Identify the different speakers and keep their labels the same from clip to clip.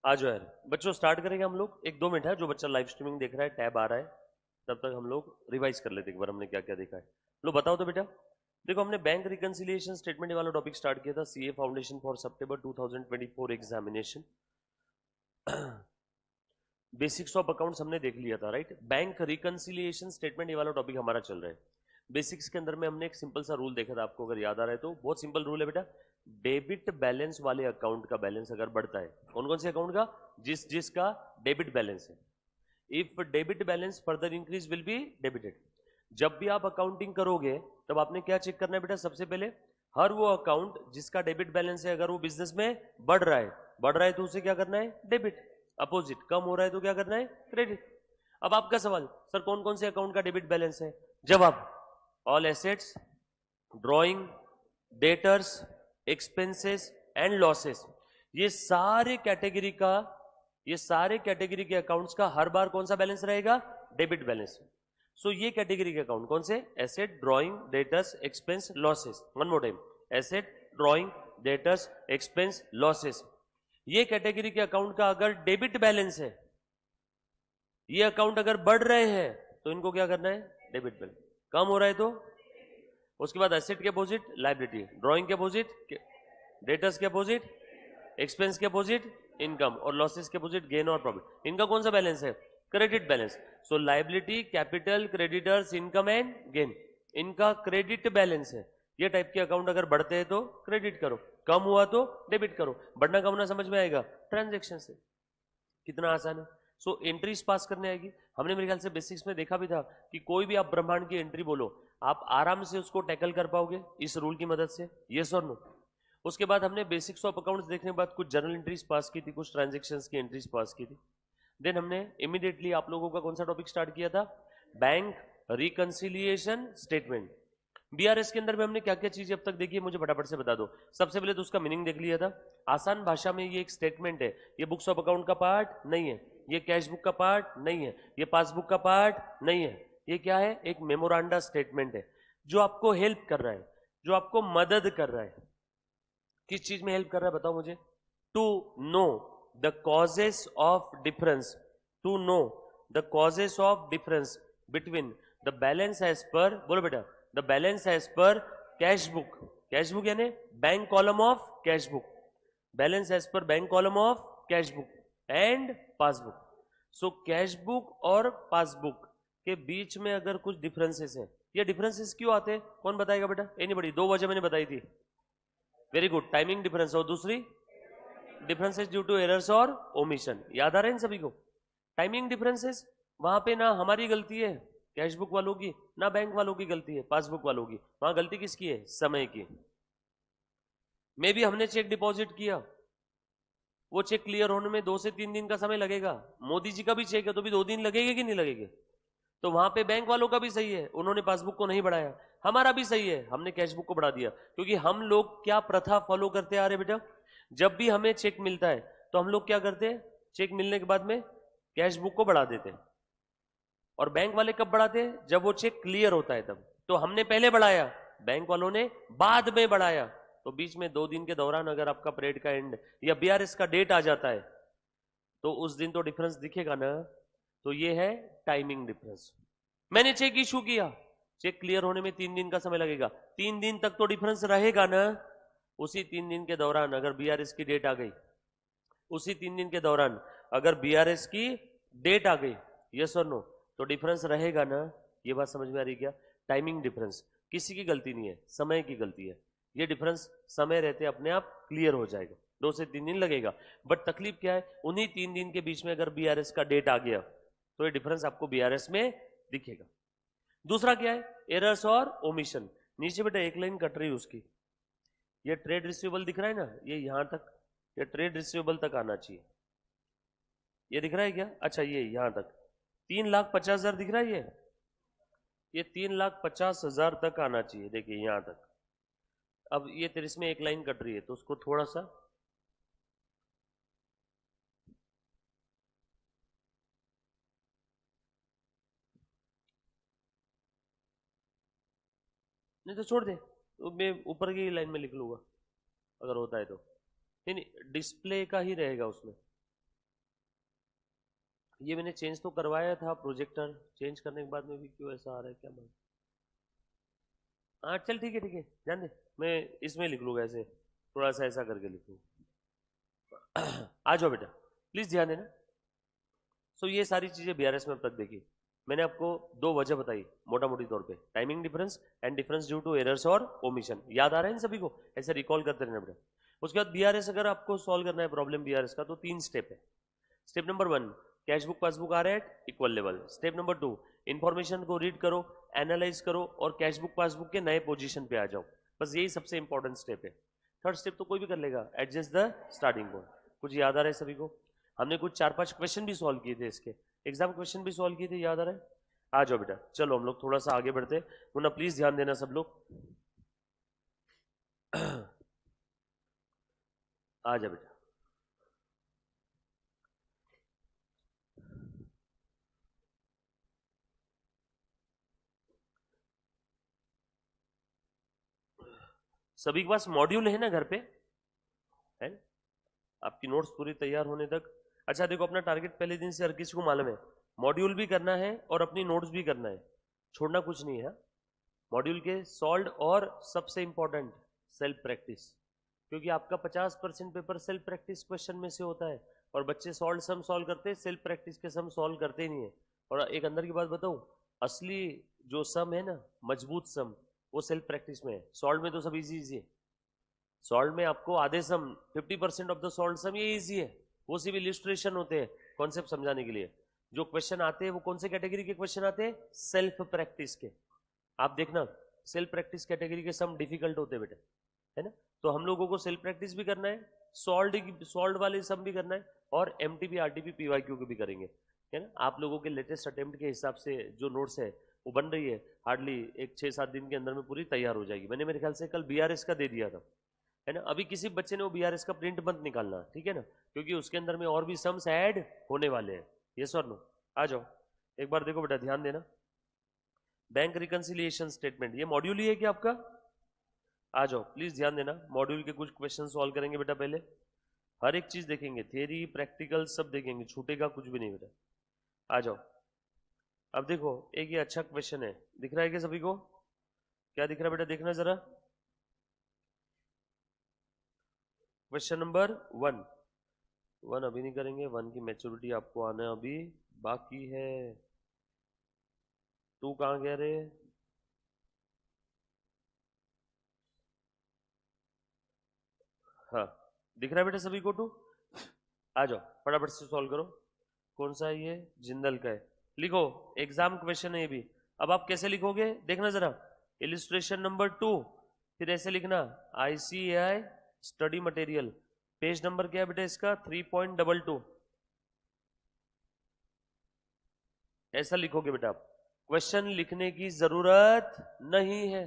Speaker 1: आ जाओ यार बच्चों, स्टार्ट करेंगे हम लोग। एक दो मिनट है, जो बच्चा लाइव स्ट्रीमिंग देख रहा है, टैब आ रहा है, तब तक हम लोग रिवाइज कर लेते एक बार हमने क्या क्या देखा है। लो बताओ तो बेटा। देखो हमने बैंक रिकंसिलिएशन स्टेटमेंट वाला टॉपिक स्टार्ट किया था, CA foundation for September 2024 examination. Basics of accounts हमने देख लिया था, राइट। बैंक रिकंसिलिएशन स्टेटमेंट ये वाला टॉपिक हमारा चल रहा है। बेसिक्स के अंदर में हमने एक सिंपल सा रूल देखा था, आपको अगर याद आ रहा है तो। बहुत सिंपल रूल है बेटा, डेबिट बैलेंस वाले अकाउंट का बैलेंस अगर बढ़ता है, कौन कौन से अकाउंट का, जिसका डेबिट बैलेंस है, if debit balance further increase will be debited. जब भी आप अकाउंटिंग करोगे तब आपने क्या चेक करना है बेटा, सबसे पहले हर वो अकाउंट जिसका डेबिट बैलेंस है, अगर वो बिजनेस में बढ़ रहा है तो उसे क्या करना है, डेबिट। अपोजिट कम हो रहा है तो क्या करना है, क्रेडिट। अब आपका सवाल, सर कौन कौन से अकाउंट का डेबिट बैलेंस है। जवाब, all assets, drawing, debtors, expenses and losses. ये सारे कैटेगरी का, ये सारे कैटेगरी के अकाउंट्स का हर बार कौन सा बैलेंस रहेगा, डेबिट बैलेंस। सो ये कैटेगरी के अकाउंट कौन से, asset, drawing, debtors, expense, losses. One more time, asset, drawing, debtors, expense, losses. ये कैटेगरी के अकाउंट का अगर डेबिट बैलेंस है, ये अकाउंट अगर बढ़ रहे हैं तो इनको क्या करना है, डेबिट बैलेंस। कम हो रहा है तो उसके बाद एसेट के अपोजिट लायबिलिटी, ड्रॉइंग के अपोजिट डेटर्स के अपोजिट एक्सपेंस के अपोजिट इनकम, और लॉसेस के अपोजिट गेन और प्रॉफिट। इनका कौन सा बैलेंस है, credit balance. So liability, capital, creditors, income and gain, इनका क्रेडिट बैलेंस है। ये टाइप के अकाउंट अगर बढ़ते हैं तो क्रेडिट करो, कम हुआ तो डेबिट करो। बढ़ना कम होना समझ में आएगा, ट्रांजेक्शन से। कितना आसान है। सो एंट्रीज पास करने आएगी। हमने मेरे ख्याल से बेसिक्स में देखा भी था कि कोई भी आप ब्रह्मांड की एंट्री बोलो, आप आराम से उसको टैकल कर पाओगे इस रूल की मदद से, यस और नो। उसके बाद हमने बेसिक्स ऑफ अकाउंट्स देखने के बाद कुछ जर्नल एंट्रीज पास की थी, कुछ ट्रांजेक्शन्स की एंट्रीज पास की थी। देन हमने इमीडिएटली आप लोगों का कौन सा टॉपिक स्टार्ट किया था, बैंक रिकंसिलिएशन स्टेटमेंट। बीआरएस के अंदर में हमने क्या क्या चीजें अब तक देखी है, मुझे फटाफट से बता दो। सबसे पहले तो उसका मीनिंग देख लिया था, आसान भाषा में ये एक स्टेटमेंट है। ये बुक्स ऑफ अकाउंट का पार्ट नहीं है, ये कैश बुक का पार्ट नहीं है, ये पासबुक का पार्ट नहीं है। ये क्या है, एक मेमोरांडा स्टेटमेंट है, जो आपको हेल्प कर रहा है, जो आपको मदद कर रहा है। किस चीज में हेल्प कर रहा है बताओ मुझे, to know the causes of difference, to know the causes of difference between the balance as per, बोलो बेटा, the balance as per cash book, cash book यानी bank column of cash book, balance as per bank column of cash book and passbook. So cash book और passbook के बीच में अगर कुछ differences हैं, ये डिफरेंसेस क्यों आते हैं, कौन बताएगा बेटा, एनीबॉडी। दो वजह मैंने बताई थी, वेरी गुड, टाइमिंग डिफरेंस, और दूसरी डिफरेंसेस ड्यू टू एरर्स और ओमिशन। याद आ रहे हैं सभी को, टाइमिंग डिफरेंसेस, वहां पे ना हमारी गलती है कैश बुक वालों की, ना बैंक वालों की गलती है पासबुक वालों की, वहां गलती किसकी है, समय की। मे भी हमने चेक डिपॉजिट किया, वो चेक क्लियर होने में 2 से 3 दिन का समय लगेगा। मोदी जी का भी चेक है तो भी 2 दिन लगेगा कि नहीं लगेगा। तो वहां पे बैंक वालों का भी सही है, उन्होंने पासबुक को नहीं बढ़ाया। हमारा भी सही है, हमने कैशबुक को बढ़ा दिया। क्योंकि हम लोग क्या प्रथा फॉलो करते आ रहे बेटा, जब भी हमें चेक मिलता है तो हम लोग क्या करते हैं, चेक मिलने के बाद में कैशबुक को बढ़ा देते हैं। और बैंक वाले कब बढ़ाते हैं, जब वो चेक क्लियर होता है तब। तो हमने पहले बढ़ाया, बैंक वालों ने बाद में बढ़ाया। तो बीच में 2 दिन के दौरान अगर आपका परेड का एंड या बीआरएस का डेट आ जाता है तो उस दिन तो डिफरेंस दिखेगा ना। तो ये है टाइमिंग डिफरेंस। मैंने चेक इशू किया, चेक क्लियर होने में 3 दिन का समय लगेगा, 3 दिन तक तो डिफरेंस रहेगा ना। उसी 3 दिन के दौरान अगर बीआरएस की डेट आ गई, उसी 3 दिन के दौरान अगर बीआरएस की डेट आ गई, यस और नो, तो डिफरेंस रहेगा ना। ये बात समझ में आ रही क्या, टाइमिंग डिफरेंस किसी की गलती नहीं है, समय की गलती है। ये डिफरेंस समय रहते अपने आप क्लियर हो जाएगा, 2 से 3 दिन लगेगा। बट तकलीफ क्या है, उन्हीं 3 दिन के बीच में अगर बीआरएस का डेट आ गया तो ये डिफरेंस आपको बीआरएस में दिखेगा। दूसरा क्या है, एरर्स और ओमिशन। नीचे बेटा एक लाइन कट रही है उसकी, ये ट्रेड रिसीवेबल दिख रहा है ना, ये यहां तक, ये ट्रेड रिसीवेबल तक आना चाहिए। ये दिख रहा है क्या, अच्छा ये यहां तक 3,50,000 दिख रहा है, ये 3,50,000 तक आना चाहिए, देखिए यहां तक। अब ये तेरे इसमें एक लाइन कट रही है तो उसको थोड़ा सा, नहीं तो छोड़ दे, तो मैं ऊपर की लाइन में लिख लूंगा अगर होता है तो। नहीं नहीं, डिस्प्ले का ही रहेगा उसमें, ये मैंने चेंज तो करवाया था प्रोजेक्टर, चेंज करने के बाद में भी क्यों ऐसा आ रहा है क्या मालूम। हाँ चल ठीक है ध्यान दे, मैं इसमें लिख लूँगा ऐसे, थोड़ा सा ऐसा करके लिख लूँगा। आ जाओ बेटा, प्लीज ध्यान देना। सो ये सारी चीजें बीआरएस में अब तक देखी। मैंने आपको दो वजह बताई मोटा मोटी तौर पे, timing difference and difference due to errors और ओमिशन। याद आ रहा है इन सभी को, ऐसे रिकॉल करते रहना बेटा। उसके बाद बीआरएस अगर आपको सॉल्व करना है प्रॉब्लम बीआरएस का, तो 3 स्टेप है। Step number 1, cash book passbook आ रहा है equal level. Step number 2, information को रीड करो, एनालाइज करो और कैश बुक पासबुक के नए पोजीशन पे आ जाओ। बस यही सबसे इंपॉर्टेंट स्टेप है। थर्ड स्टेप तो कोई भी कर लेगा, एडजस्ट द स्टार्टिंग पॉइंट। कुछ याद आ रहा है सभी को? हमने कुछ 4-5 क्वेश्चन भी सॉल्व किए थे, इसके एग्जाम क्वेश्चन भी सॉल्व किए थे, याद आ रहा है? आ जाओ बेटा, चलो हम लोग थोड़ा सा आगे बढ़ते। मुन्ना प्लीज ध्यान देना सब लोग। आ जा बेटा। सभी के पास मॉड्यूल है ना घर पे, है? आपकी नोट्स पूरी तैयार होने तक। अच्छा देखो, अपना टारगेट पहले दिन से हर किसी को मालूम है, मॉड्यूल भी करना है और अपनी नोट्स भी करना है, छोड़ना कुछ नहीं है। मॉड्यूल के सॉल्व और सबसे इंपॉर्टेंट सेल्फ प्रैक्टिस, क्योंकि आपका 50% पेपर सेल्फ प्रैक्टिस क्वेश्चन में से होता है और बच्चे सॉल्व सम सॉल्व करते हैं, सेल्फ प्रैक्टिस के सम सॉल्व करते ही नहीं है। और एक अंदर की बात बताऊं, असली जो सम है ना, मजबूत सम, वो सेल्फ प्रैक्टिस में है। सॉल्व में तो सब इजी इजी है। सॉल्व में आपको आधे सम, 50% ऑफ द सॉल्व सम ये इजी है, वो सिर्फ इलिस्ट्रेशन होते हैं कॉन्सेप्ट समझाने के लिए। जो क्वेश्चन आते हैं वो कौन से कैटेगरी के क्वेश्चन आते हैं? सेल्फ प्रैक्टिस के। आप देखना, सेल्फ प्रैक्टिस कैटेगरी के सम डिफिकल्ट होते हैं बेटा, है ना? तो हम लोगों को सेल्फ प्रैक्टिस भी करना है, सॉल्व वाले सम भी करना है, और एमटीपी आरटीपी पीवाईक्यू भी करेंगे, है ना? आप लोगों के लेटेस्ट अटेम्प्ट के हिसाब से जो नोट्स है वो बन रही है, हार्डली एक 6-7 दिन के अंदर में पूरी तैयार हो जाएगी। मैंने मेरे ख्याल से कल बीआरएस का दे दिया था, है ना? अभी किसी बच्चे ने वो बीआरएस का प्रिंट मत निकालना, ठीक है ना? क्योंकि उसके अंदर में और भी सम्स ऐड होने वाले हैं। यस और नो? आ जाओ एक बार, देखो बेटा ध्यान देना। बैंक रिकंसिलिएशन स्टेटमेंट, ये मॉड्यूल ही है क्या आपका? आ जाओ प्लीज ध्यान देना, मॉड्यूल के कुछ क्वेश्चन सॉल्व करेंगे बेटा। पहले हर एक चीज देखेंगे, थियरी प्रैक्टिकल सब देखेंगे, छूटेगा कुछ भी नहीं बेटा। आ जाओ। अब देखो, एक ये अच्छा क्वेश्चन है, दिख रहा है क्या सभी को? क्या दिख रहा है बेटा, देखना जरा। क्वेश्चन नंबर 1 अभी नहीं करेंगे, 1 की मैच्योरिटी आपको आना अभी बाकी है। 2 कहाँ कह रहे? हाँ दिख रहा है बेटा सभी को 2? आ जाओ फटाफट से सॉल्व करो। कौन सा है ये? जिंदल का है। लिखो, एग्जाम क्वेश्चन है ये भी। अब आप कैसे लिखोगे देखना जरा, इलिस्ट्रेशन नंबर 2, फिर ऐसे लिखना ICAI study material, page number क्या है बेटा इसका? 3.22। ऐसा लिखोगे बेटा आप, क्वेश्चन लिखने की जरूरत नहीं है।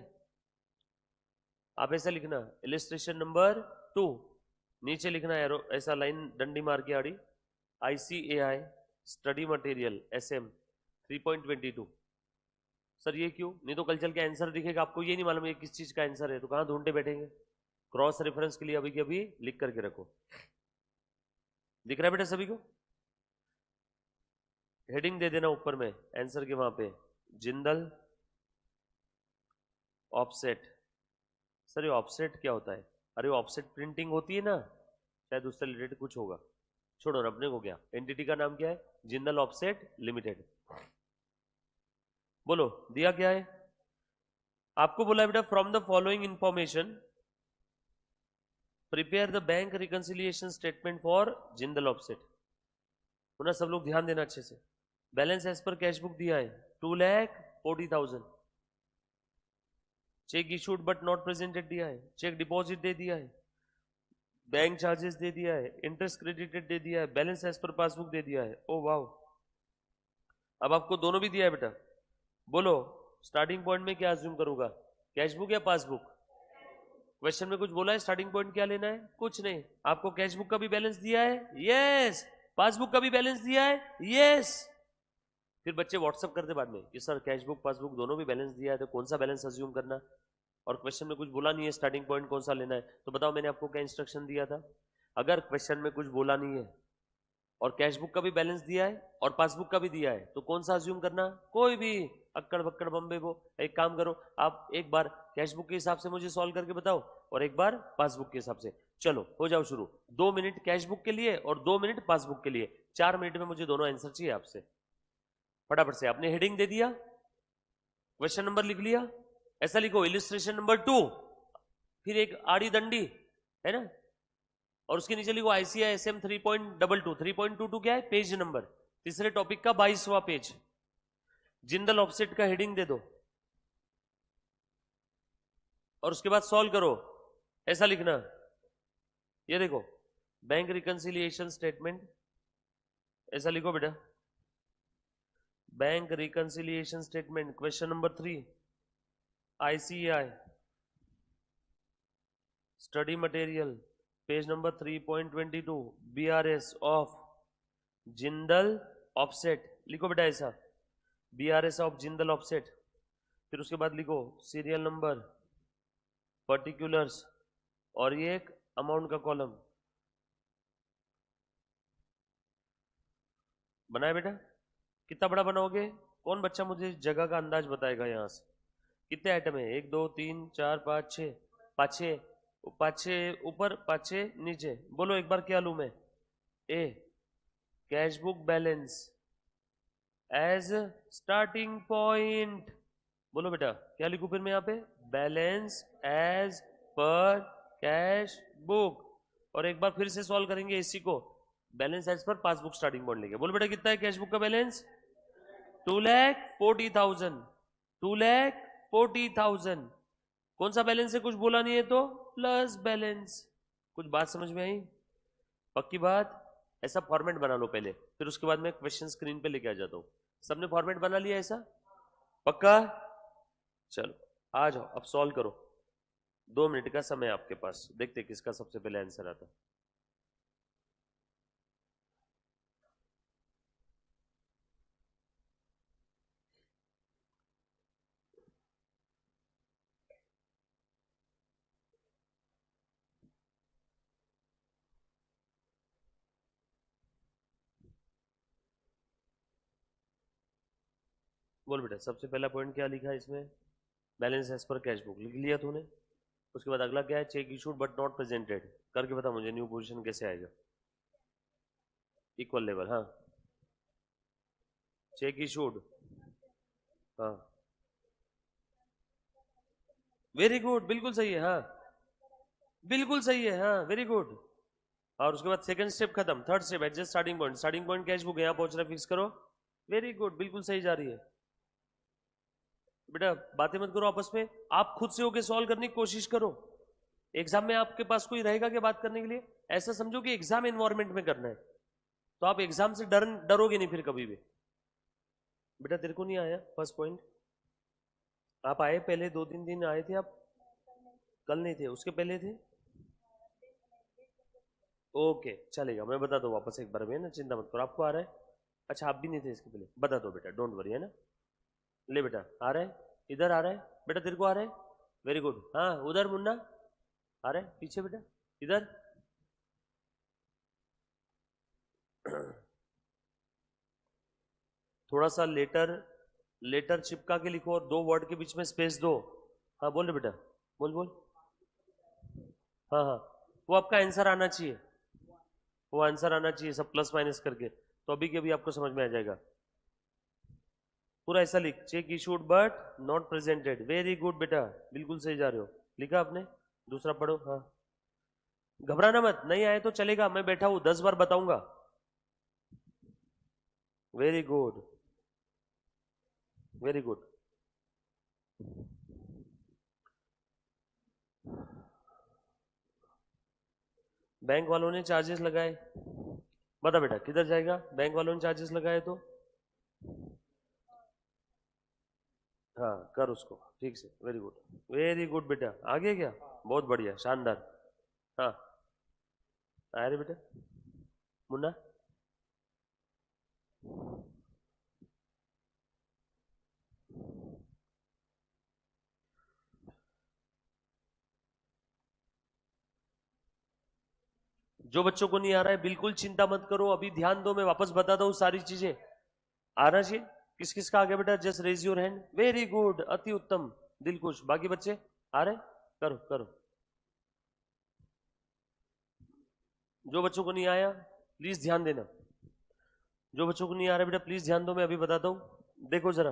Speaker 1: आप ऐसा लिखना, इलिस्ट्रेशन नंबर 2, नीचे लिखना एरो, ऐसा लाइन डंडी मार के आड़ी, ICAI study material SM 3.22। Sir ये क्यों? नहीं तो कल चल के आंसर दिखेगा, आपको ये नहीं मालूम ये किस चीज का आंसर है, तो कहां ढूंढते बैठेंगे? क्रॉस रेफरेंस के लिए अभी के अभी लिख करके रखो। दिख रहा है बेटा सभी को? हेडिंग दे देना ऊपर में आंसर के वहां पे, जिंदल ऑफसेट। सर ये ऑफसेट क्या होता है? अरे ऑफसेट प्रिंटिंग होती है ना, शायद उससे रिलेटेड कुछ होगा। छोड़ो ना, अपने को क्या, एंटिटी का नाम क्या है? Jindal Offset Limited. बोलो दिया क्या है आपको? बोला बेटा from the following information prepare the bank reconciliation statement for Jindal Offset. ना सब लोग ध्यान देना अच्छे से। Balance as per cash book दिया है 2,40,000। Cheque issued but not presented दिया है, चेक डिपॉजिट दे दिया है, बैंक चार्जेस दे दिया है, इंटरेस्ट क्रेडिटेड दे दिया है, बैलेंस एज पर पासबुक दे दिया है। ओ वाओ, अब आपको दोनों भी दिया है बेटा। बोलो स्टार्टिंग पॉइंट में क्या अज्यूम करूंगा, कैश बुक या पासबुक? क्वेश्चन में कुछ बोला है स्टार्टिंग पॉइंट क्या लेना है? कुछ नहीं। आपको कैश बुक का भी बैलेंस दिया है, यस। पासबुक का भी बैलेंस दिया है, यस। फिर बच्चे व्हाट्सअप करते बाद में कि सर कैश बुक पासबुक दोनों भी बैलेंस दिया है, तो कौन सा बैलेंस अज्यूम करना? और क्वेश्चन में कुछ बोला नहीं है स्टार्टिंग पॉइंट कौन सा लेना है, तो बताओ मैंने आपको क्या इंस्ट्रक्शन दिया था? अगर क्वेश्चन में कुछ बोला नहीं है और कैश बुक का भी बैलेंस दिया है और पासबुक का भी दिया है, तो कौन सा अज्यूम करना? कोई भी, अक्कड़ बक्कड़ बम्बे। वो एक काम करो, आप एक बार कैश बुक के हिसाब से मुझे सॉल्व करके बताओ और एक बार पासबुक के हिसाब से। चलो हो जाओ शुरू। 2 मिनट कैश बुक के लिए और 2 मिनट पासबुक के लिए। 4 मिनट में मुझे दोनों आंसर चाहिए आपसे। फटाफट से आपने हेडिंग दे दिया, क्वेश्चन नंबर लिख लिया, ऐसा लिखो इलिस्ट्रेशन नंबर 2, फिर एक आड़ी दंडी है ना, और उसके नीचे लिखो ICISM 3.22। 3.22 क्या है? पेज नंबर, तीसरे टॉपिक का 22वां पेज। जिंदल ऑफसेट का हेडिंग दे दो और उसके बाद सॉल्व करो। ऐसा लिखना, ये देखो बैंक रिकंसिलिएशन स्टेटमेंट, ऐसा लिखो बेटा, bank reconciliation statement question number 3 ICAI study material page number 3.22 BRS of Jindal offset. लिखो बेटा ऐसा, BRS ऑफ जिंदल ऑफसेट। फिर उसके बाद लिखो सीरियल नंबर, पर्टिकुलर्स और ये एक अमाउंट का कॉलम बनाए बेटा। कितना बड़ा बनाओगे? कौन बच्चा मुझे जगह का अंदाज बताएगा? यहां से कितने आइटम है? 1 2 3 4 5 6, 5 6 ऊपर 5 6 नीचे। बोलो एक बार क्या लूं मैं? ए, cash book balance as starting point. बोलो बेटा क्या लिखूं फिर मैं यहाँ पे? Balance as per cash book. और एक बार फिर से सॉल्व करेंगे इसी को, balance as per passbook starting point लेके। बोलो बेटा कितना है कैश बुक का बैलेंस? 2,40,000। 2,40,000। कौन सा बैलेंस है? कुछ बोला नहीं है तो प्लस बैलेंस। कुछ बात समझ में आई? पक्की बात? ऐसा फॉर्मेट बना लो पहले, फिर उसके बाद मैं क्वेश्चन स्क्रीन पे लेके आ जाता हूं। सबने फॉर्मेट बना लिया ऐसा? पक्का? चलो आ जाओ अब सॉल्व करो। 2 मिनट का समय आपके पास, देखते किसका सबसे पहले आंसर आता। बोल बेटा सबसे पहला पॉइंट क्या लिखा है इसमें? Balance as per cash book लिख लिया तूने। उसके बाद अगला क्या है? Cheque issued but not presented. करके बता मुझे न्यू पोजीशन कैसे आएगा? इक्वल लेवल, हाँ। चेक इशूड, हाँ वेरी गुड, बिल्कुल सही है, हाँ बिल्कुल सही है, हाँ वेरी गुड। और उसके बाद सेकंड स्टेप खत्म, third step adjust starting point. Starting point cash book यहाँ पहुंच रहा है, फिक्स करो। वेरी गुड, बिल्कुल सही जा रही है बेटा। बातें मत करो आपस में, आप खुद से होके सॉल्व करने की कोशिश करो। एग्जाम में आपके पास कोई रहेगा क्या बात करने के लिए? ऐसा समझो कि एग्जाम एनवायरमेंट में करना है, तो आप एग्जाम से डरोगे नहीं फिर कभी भी। बेटा तेरे को नहीं आया फर्स्ट पॉइंट? आप आए पहले 2-3 दिन आए थे आप? कल नहीं थे, उसके पहले थे? ओके चलेगा, मैं बता दो वापस एक बार में ना, चिंता मत करो। आपको आ रहा है? अच्छा आप भी नहीं थे इसके पहले, बता दो बेटा, डोंट वरी, है ना। ले बेटा आ रहा है, इधर आ रहा है बेटा, तेरे को आ रहा है? वेरी गुड, हाँ उधर मुन्ना आ रहा है, पीछे बेटा इधर। थोड़ा सा लेटर, लेटर चिपका के लिखो और 2 वर्ड के बीच में स्पेस दो। हाँ बोल रहे बेटा, बोल बोल। हाँ हाँ, वो आपका आंसर आना चाहिए, वो आंसर आना चाहिए सब प्लस माइनस करके, तो अभी के अभी आपको समझ में आ जाएगा। पूरा ऐसा लिख, check issued but not presented. Very good बेटा, बिल्कुल सही जा रहे हो। लिखा आपने? दूसरा पढ़ो, हाँ। घबराना मत, नहीं आए तो चलेगा, मैं बैठा हूं 10 बार बताऊंगा। Very good, very good. Bank वालों ने चार्जेस लगाए, बता बेटा किधर जाएगा? बैंक वालों ने चार्जेस लगाए तो हाँ कर उसको ठीक से। वेरी गुड, वेरी गुड बेटा, आगे क्या? बहुत बढ़िया, शानदार। हाँ आया रे बेटा मुन्ना। जो बच्चों को नहीं आ रहा है बिल्कुल चिंता मत करो, अभी ध्यान दो, मैं वापस बताता हूँ सारी चीजें। आना चाहिए। किस किस का आ गया बेटा? Just raise your hand. Very good, अति उत्तम, दिल खुश। बाकी बच्चे आ रहे? करो करो। जो बच्चों को नहीं आया प्लीज ध्यान देना। जो बच्चों को नहीं आ रहा बेटा प्लीज ध्यान दो, मैं अभी बताता हूं। देखो जरा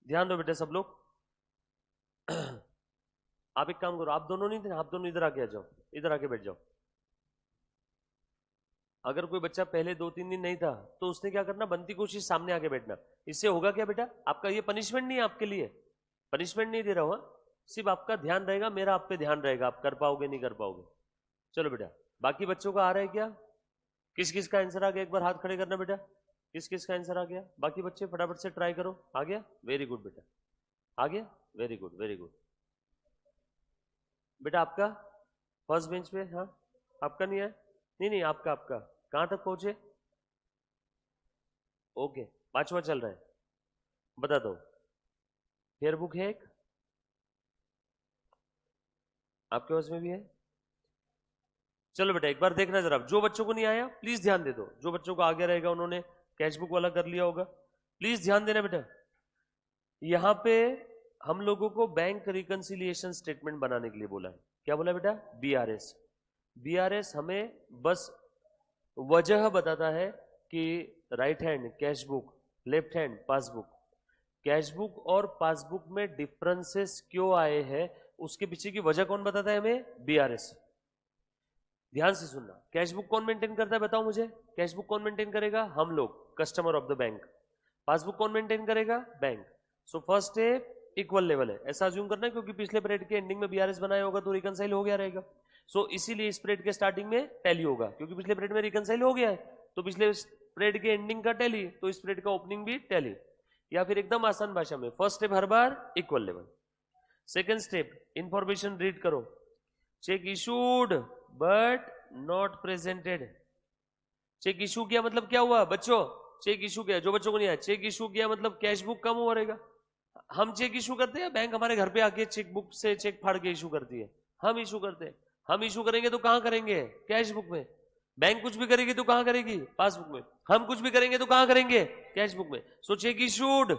Speaker 1: ध्यान दो बेटा सब लोग। आप एक काम करो, आप दोनों नहीं थे, आप दोनों इधर आके आ जाओ, इधर आके बैठ जाओ। अगर कोई बच्चा पहले 2-3 दिन नहीं था तो उसने क्या करना, बनती कोशिश सामने आके बैठना। इससे होगा क्या बेटा, आपका ये पनिशमेंट नहीं है आपके लिए, पनिशमेंट नहीं दे रहा हूं, सिर्फ आपका ध्यान रहेगा, मेरा आप पे ध्यान रहेगा, आप कर पाओगे नहीं कर पाओगे। चलो बेटा, बाकी बच्चों का आ रहा है क्या? किस किस का आंसर आ गया? एक बार हाथ खड़े करना बेटा। किस किस का आंसर आ गया? बाकी बच्चे फटाफट से ट्राई करो। आ गया? वेरी गुड बेटा, आ गया, वेरी गुड वेरी गुड। बेटा आपका फर्स्ट बेंच पे? हाँ, आपका नहीं है? नहीं नहीं, आपका आपका कहां तक पहुंचे? ओके, पांचवा चल रहा है, बता दो। फेयर बुक है एक, आपके पास में भी है? चलो बेटा एक बार देखना जरा, जो बच्चों को नहीं आया प्लीज ध्यान दे दो, जो बच्चों को आगे रहेगा उन्होंने कैश बुक वाला कर लिया होगा, प्लीज ध्यान देना बेटा। यहां पे हम लोगों को बैंक रिकंसिलिएशन स्टेटमेंट बनाने के लिए बोला है। क्या बोला बेटा? बीआरएस। बीआरएस हमें बस वजह बताता है कि right hand cash book, left hand passbook, cash book और पासबुक में डिफरेंसेस क्यों आए हैं, उसके पीछे की वजह कौन बताता है हमें? बीआरएस। ध्यान से सुनना, कैश बुक कौन मेंटेन करता है बताओ मुझे? कैश बुक कौन मेंटेन करेगा? हम लोग, customer of the bank. Passbook कौन मेंटेन करेगा? Bank. So first step equal level है, ऐसा अज्यूम करना है, क्योंकि पिछले पीरियड के एंडिंग में बीआरएस बनाया होगा तो रिकंसाइल हो गया रहेगा। सो इसीलिए इस पीरियड के स्टार्टिंग में टैली होगा, क्योंकि पिछले पीरियड में रिकंसाइल हो गया है, तो पिछले पीरियड के एंडिंग का टैली, तो इस पीरियड का ओपनिंग भी टैली। या फिर एकदम आसान भाषा में, फर्स्ट स्टेप हर बार equal level. Second step, information read करो। Cheque issued but not presented. Cheque issue किया मतलब क्या हुआ बच्चों? चेक इशू किया, जो बच्चों को नहीं आया, चेक इशू किया मतलब कैश बुक कम हो रहेगा। हम चेक इशू करते हैं, बैंक हमारे घर पे आके चेक बुक से चेक फाड़ के इशू करती है, हम इशू करते हैं। हम इशू करेंगे तो कहां करेंगे? कैश बुक में। बैंक कुछ भी करेगी तो कहां करेगी? पासबुक में। हम कुछ भी करेंगे तो कहां करेंगे? कैश बुक में। So cheque issued,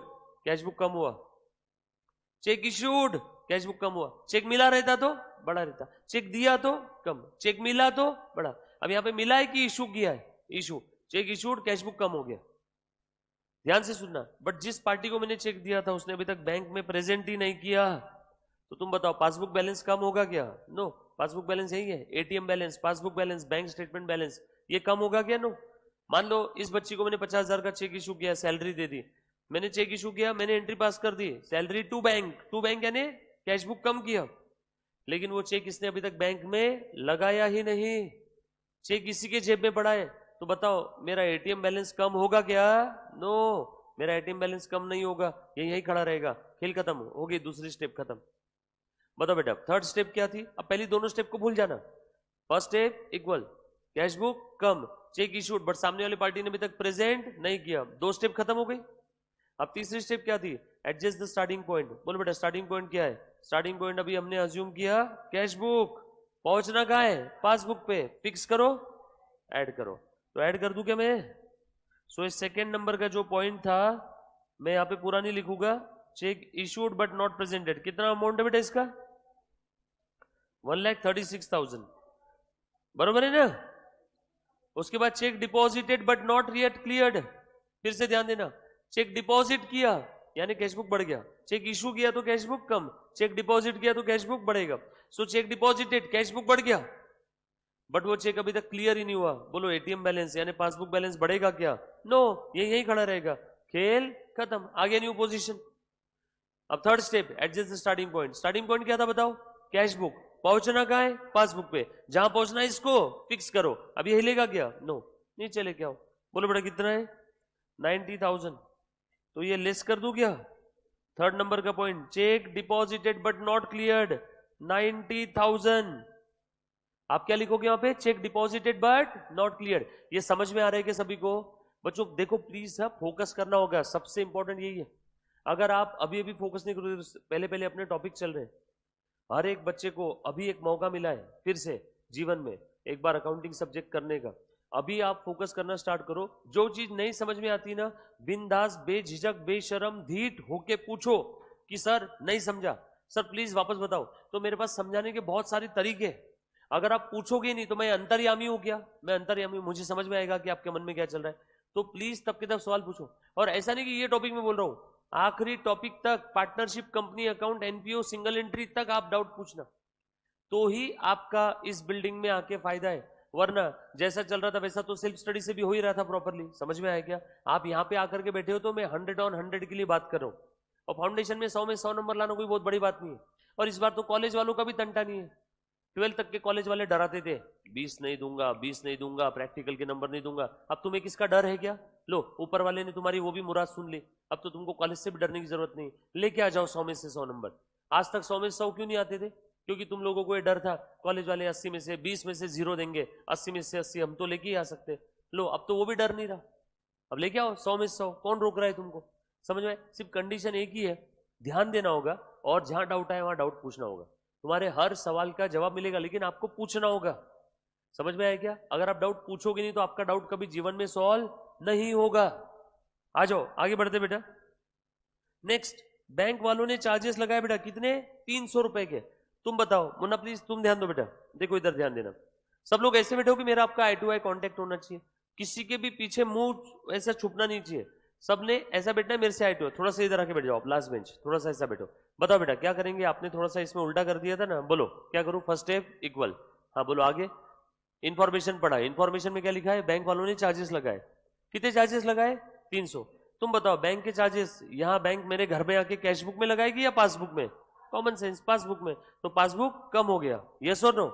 Speaker 1: cash book कम हुआ। चेक इशूड, कैश बुक कम हुआ। चेक मिला रहता तो बड़ा रहता, चेक दिया तो कम, चेक मिला तो बड़ा। अब यहां पे मिला है कि इशू किया है? Issue. Cheque issued, cash book कम हो गया। ध्यान से सुनना, बट जिस पार्टी को मैंने चेक दिया था उसने अभी तक बैंक में प्रेजेंट ही नहीं किया, तो तुम बताओ पासबुक बैलेंस कम होगा क्या? नो, पासबुक बैलेंस यही है, ATM balance, passbook balance, bank statement balance, ये कम होगा क्या? नो। मान लो इस बच्ची को मैंने 50,000 का चेक इशू किया, सैलरी दे दी, मैंने चेक इशू किया, मैंने एंट्री पास कर दी, सैलरी टू बैंक यानी कैश बुक कम किया, लेकिन वो चेक इसने अभी तक बैंक में लगाया ही नहीं, चेक इसी के जेब में पड़ा है। तो बताओ मेरा एटीएम बैलेंस कम होगा क्या? नो, मेरा एटीएम बैलेंस कम नहीं होगा, ये यही खड़ा रहेगा। खेल खत्म हो गई, दूसरी स्टेप खत्म। बताओ बेटा थर्ड स्टेप क्या थी? अब पहली दोनों स्टेप को भूल जाना। First step equal, cash book come, check issued but सामने वाली पार्टी ने अभी तक प्रेजेंट नहीं किया, दो स्टेप खत्म हो गई। अब तीसरी स्टेप क्या थी? Adjust the starting point. बोलो बेटा स्टार्टिंग पॉइंट क्या है? स्टार्टिंग पॉइंट अभी हमने अज्यूम किया कैश बुक, पहुंचना कहां है? पासबुक पे, फिक्स करो, ऐड करो। तो ऐड कर दूं क्या मैं? सो इस सेकेंड नंबर का जो पॉइंट था मैं यहां पे पूरा नहीं लिखूंगा, check issued but not presented, कितना अमाउंट है बेटा इसका? 1,36,000, बरोबर है ना? उसके बाद check deposited but not yet cleared, फिर से ध्यान देना, चेक डिपॉजिट किया यानी कैश बुक बढ़ गया, चेक इशू किया तो कैश बुक कम, चेक डिपॉजिट किया तो कैश बुक बढ़ेगा। So check deposited, cash book बढ़ गया, बट वो चेक अभी तक क्लियर ही नहीं हुआ। बोलो एटीएम बैलेंस यानी पासबुक बैलेंस बढ़ेगा क्या? नो, ये यही खड़ा रहेगा, खेल खत्म, आगे न्यू पोजीशन। अब third step, adjust the starting point. Starting point क्या था बताओ? कैश बुक, पहुंचना कहां है? पासबुक पे, जहां पहुंचना है इसको फिक्स करो। अब ये हिलेगा क्या? नो, नीचे लेके आओ। बोलो बेटा कितना है? 90,000, तो ये लेस कर दूं क्या? थर्ड नंबर का point, check deposited but not cleared 90,000, आप क्या लिखोगे वहां पे? Check deposited but not cleared. ये समझ में आ रहा है कि सभी को? बच्चों देखो प्लीज, फोकस करना होगा, सबसे इंपॉर्टेंट यही है। अगर आप अभी अभी फोकस नहीं करोगे तो पहले पहले अपने टॉपिक चल रहे हैं, हर एक बच्चे को अभी एक मौका मिला है फिर से जीवन में, एक बार अकाउंटिंग सब्जेक्ट करने का। अभी आप फोकस करना स्टार्ट करो, जो चीज नहीं समझ में आती ना, बिंदास बेझिझक बेशरम धीट होके पूछो कि सर नहीं समझा, सर प्लीज वापस बताओ। तो मेरे पास समझाने के बहुत सारे तरीके हैं। अगर आप पूछोगे नहीं तो मैं अंतर्यामी हूं क्या? मैं अंतर्यामी हूं, मुझे समझ में आएगा कि आपके मन में क्या चल रहा है। तो प्लीज तब के तब सवाल पूछो। और ऐसा नहीं कि ये टॉपिक में बोल रहा हूं, आखिरी टॉपिक तक, partnership, company account, NPO, single entry तक आप डाउट पूछना, तो ही आपका इस बिल्डिंग में आके फायदा है। वरना जैसा चल रहा था वैसा तो सेल्फ स्टडी से भी हो ही रहा था प्रॉपरली। समझ में आया क्या? आप यहाँ पे आकर के बैठे हो तो मैं 100 on 100 के लिए बात कर रहा हूँ। और फाउंडेशन में 100 नंबर लाना कोई बहुत बड़ी बात नहीं है। और इस बार तो कॉलेज वालों का भी तंटा नहीं है। 12th तक के कॉलेज वाले डराते थे, 20 नहीं दूंगा, 20 नहीं दूंगा, प्रैक्टिकल के नंबर नहीं दूंगा। अब तुम्हें किसका डर है क्या? लो, ऊपर वाले ने तुम्हारी वो भी मुराद सुन ली। अब तो तुमको कॉलेज से भी डरने की जरूरत नहीं, लेके आ जाओ 100 में से 100 नंबर। आज तक 100 में से 100 क्यों नहीं आते थे? क्योंकि तुम लोगों को ये डर था कॉलेज वाले 80 में से 20 में से 0 देंगे, 80 में से 80 हम तो लेके ही आ सकते। लो, अब तो वो भी डर नहीं रहा, अब लेके आओ 100 में से 100। कौन रोक रहा है तुमको? समझ में? सिर्फ कंडीशन एक ही है, ध्यान देना होगा और जहां डाउट आए वहां डाउट पूछना होगा। तुम्हारे हर सवाल का जवाब मिलेगा, लेकिन आपको पूछना होगा। समझ में आया क्या? अगर आप डाउट पूछोगे नहीं तो आपका डाउट कभी जीवन में सॉल्व नहीं होगा। आ जाओ आगे बढ़ते बेटा। नेक्स्ट, बैंक वालों ने चार्जेस लगाए बेटा, कितने? 300 रुपए के। तुम बताओ मुन्ना, प्लीज तुम ध्यान दो बेटा, देखो इधर ध्यान देना। सब लोग ऐसे बैठो कि मेरा आपका आई टू आई कॉन्टेक्ट होना चाहिए, किसी के भी पीछे मुंह ऐसा छुपना नहीं चाहिए। सबने ऐसा बैठना है मेरे से आई टू आई। थोड़ा सा इधर आके बैठ जाओ, लास्ट बेंच, थोड़ा सा ऐसा बैठो। बताओ बेटा क्या करेंगे? आपने थोड़ा सा इसमें उल्टा कर दिया था ना, बोलो क्या करूं? फर्स्ट स्टेप इक्वल, हाँ बोलो आगे। इंफॉर्मेशन पढ़ा, इंफॉर्मेशन में क्या लिखा है? बैंक वालों ने चार्जेस लगाए। कितने चार्जेस लगाए? 300। तुम बताओ बैंक के चार्जेस यहाँ बैंक मेरे घर में आके कैश बुक में लगाएगी या पासबुक में? कॉमन सेंस, पासबुक में। तो पासबुक कम हो गया, यस और नो?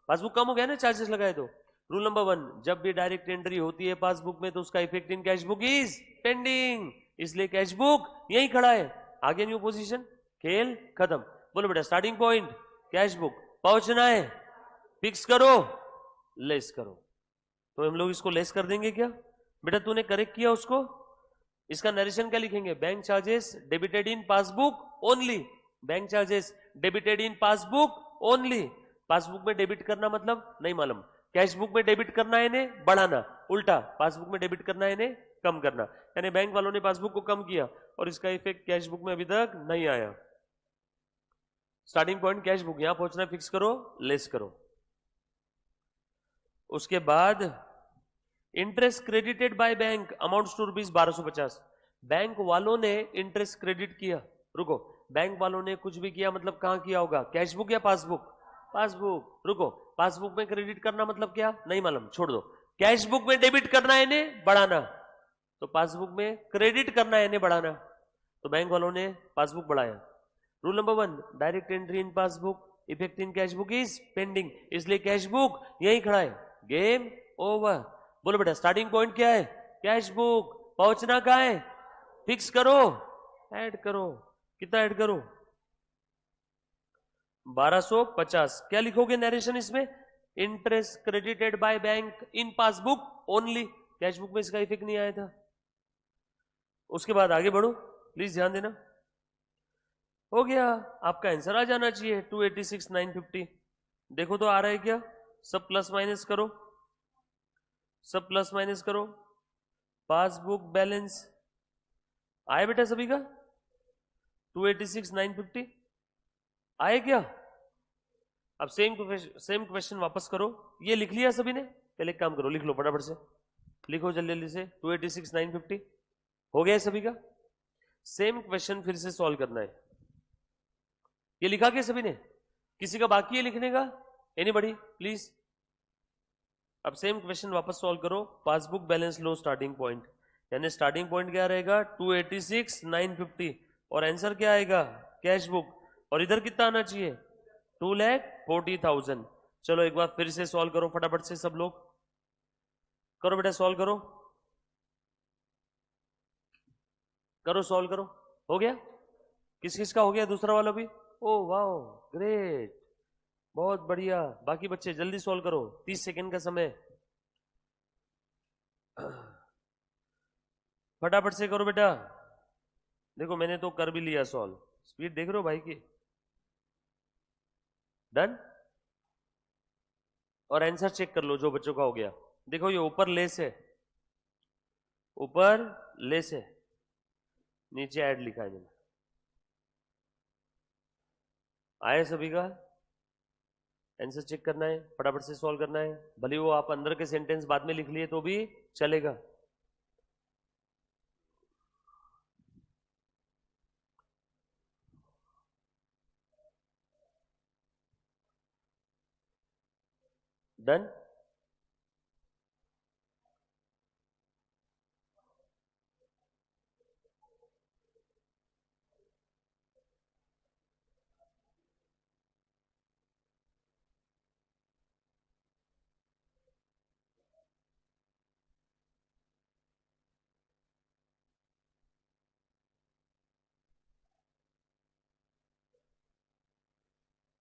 Speaker 1: पासबुक कम हो गया ना चार्जेस लगाए तो। रूल नंबर 1, जब भी डायरेक्ट एंट्री होती है पासबुक में तो उसका effect in cash book is pending, इसलिए कैश बुक यही खड़ा है। आगे न्यू पोजीशन, खेल खत्म। बोलो बेटा स्टार्टिंग पॉइंट कैश बुक, पहुंचना है, फिक्स करो, लेस करो। तो हम लोग इसको लेस कर देंगे क्या? बेटा तूने करेक्ट किया उसको। इसका नरेशन क्या लिखेंगे? Bank charges debited in passbook only, bank charges debited in passbook only. Passbook में डेबिट करना मतलब नहीं मालूम, कैश बुक में डेबिट करना है इन्हें बढ़ाना, उल्टा पासबुक में डेबिट करना है इन्हें कम करना। यानी बैंक वालों ने पासबुक को कम किया और इसका इफेक्ट कैश बुक में अभी तक नहीं आया। स्टार्टिंग पॉइंट कैश बुक, यहां पहुंचना, फिक्स करो, लेस करो। उसके बाद interest credited by bank amounts to rupees 1250। Bank वालों ने इंटरेस्ट क्रेडिट किया। रुको, बैंक वालों ने कुछ भी किया मतलब कहां किया होगा? कैश बुक या पासबुक? पासबुक। रुको, पासबुक में क्रेडिट करना मतलब क्या? नहीं मालूम, छोड़ दो। कैश बुक में डेबिट करना है इन्हें बढ़ाना, तो पासबुक में क्रेडिट करना है इन्हें बढ़ाना, तो बैंक वालों ने पासबुक बढ़ाया। Rule number 1, direct entry in passbook, effect in cash book is pending, इसलिए कैश बुक यही खड़ा है। Game over. बोलो बेटा स्टार्टिंग पॉइंट क्या है? Cash book. पहुंचना कहां है? फिक्स करो, ऐड करो। कितना ऐड करो? 1250। क्या लिखोगे नरेशन इसमें? Interest credited by bank in passbook only, cash book में इसका इफेक्ट नहीं आया था। उसके बाद आगे बढ़ो, प्लीज ध्यान देना। हो गया, आपका आंसर आ जाना चाहिए 286,950। देखो तो आ रहा है क्या? सब प्लस माइनस करो, सब प्लस माइनस करो। पासबुक बैलेंस आए बेटा सभी का? 286,950 आए क्या? अब सेम क्वेश्चन वापस करो। ये लिख लिया सभी ने? पहले एक काम करो, लिख लो फटाफट से, लिखो जल्दी जल्दी से। 286,950 हो गया सभी का? सेम क्वेश्चन फिर से सॉल्व करना है। ये लिखा क्या सभी ने? किसी का बाकी है लिखने का? Anybody please? अब सेम क्वेश्चन वापस सॉल्व करो। पासबुक बैलेंस लो स्टार्टिंग पॉइंट, यानी स्टार्टिंग पॉइंट क्या रहेगा? 286,950 और आंसर क्या आएगा? Cash book. और इधर कितना आना चाहिए? 2,40,000। चलो एक बार फिर से सॉल्व करो फटाफट से सब लोग, करो बेटा सॉल्व करो, करो सॉल्व करो। हो गया? किस किस का हो गया? दूसरा वाला भी? ओ वाओ ग्रेट, बहुत बढ़िया। बाकी बच्चे जल्दी सॉल्व करो, 30 सेकेंड का समय, फटाफट से करो बेटा। देखो मैंने तो कर भी लिया सॉल्व, स्पीड देख रहे हो भाई की? डन? और आंसर चेक कर लो जो बच्चों का हो गया। देखो ये ऊपर लेस है, ऊपर लेस है, नीचे ऐड लिखा है मैंने। आया सभी का? आंसर चेक करना है, फटाफट से सॉल्व करना है, भले वो आप अंदर के सेंटेंस बाद में लिख लिए तो भी चलेगा। डन?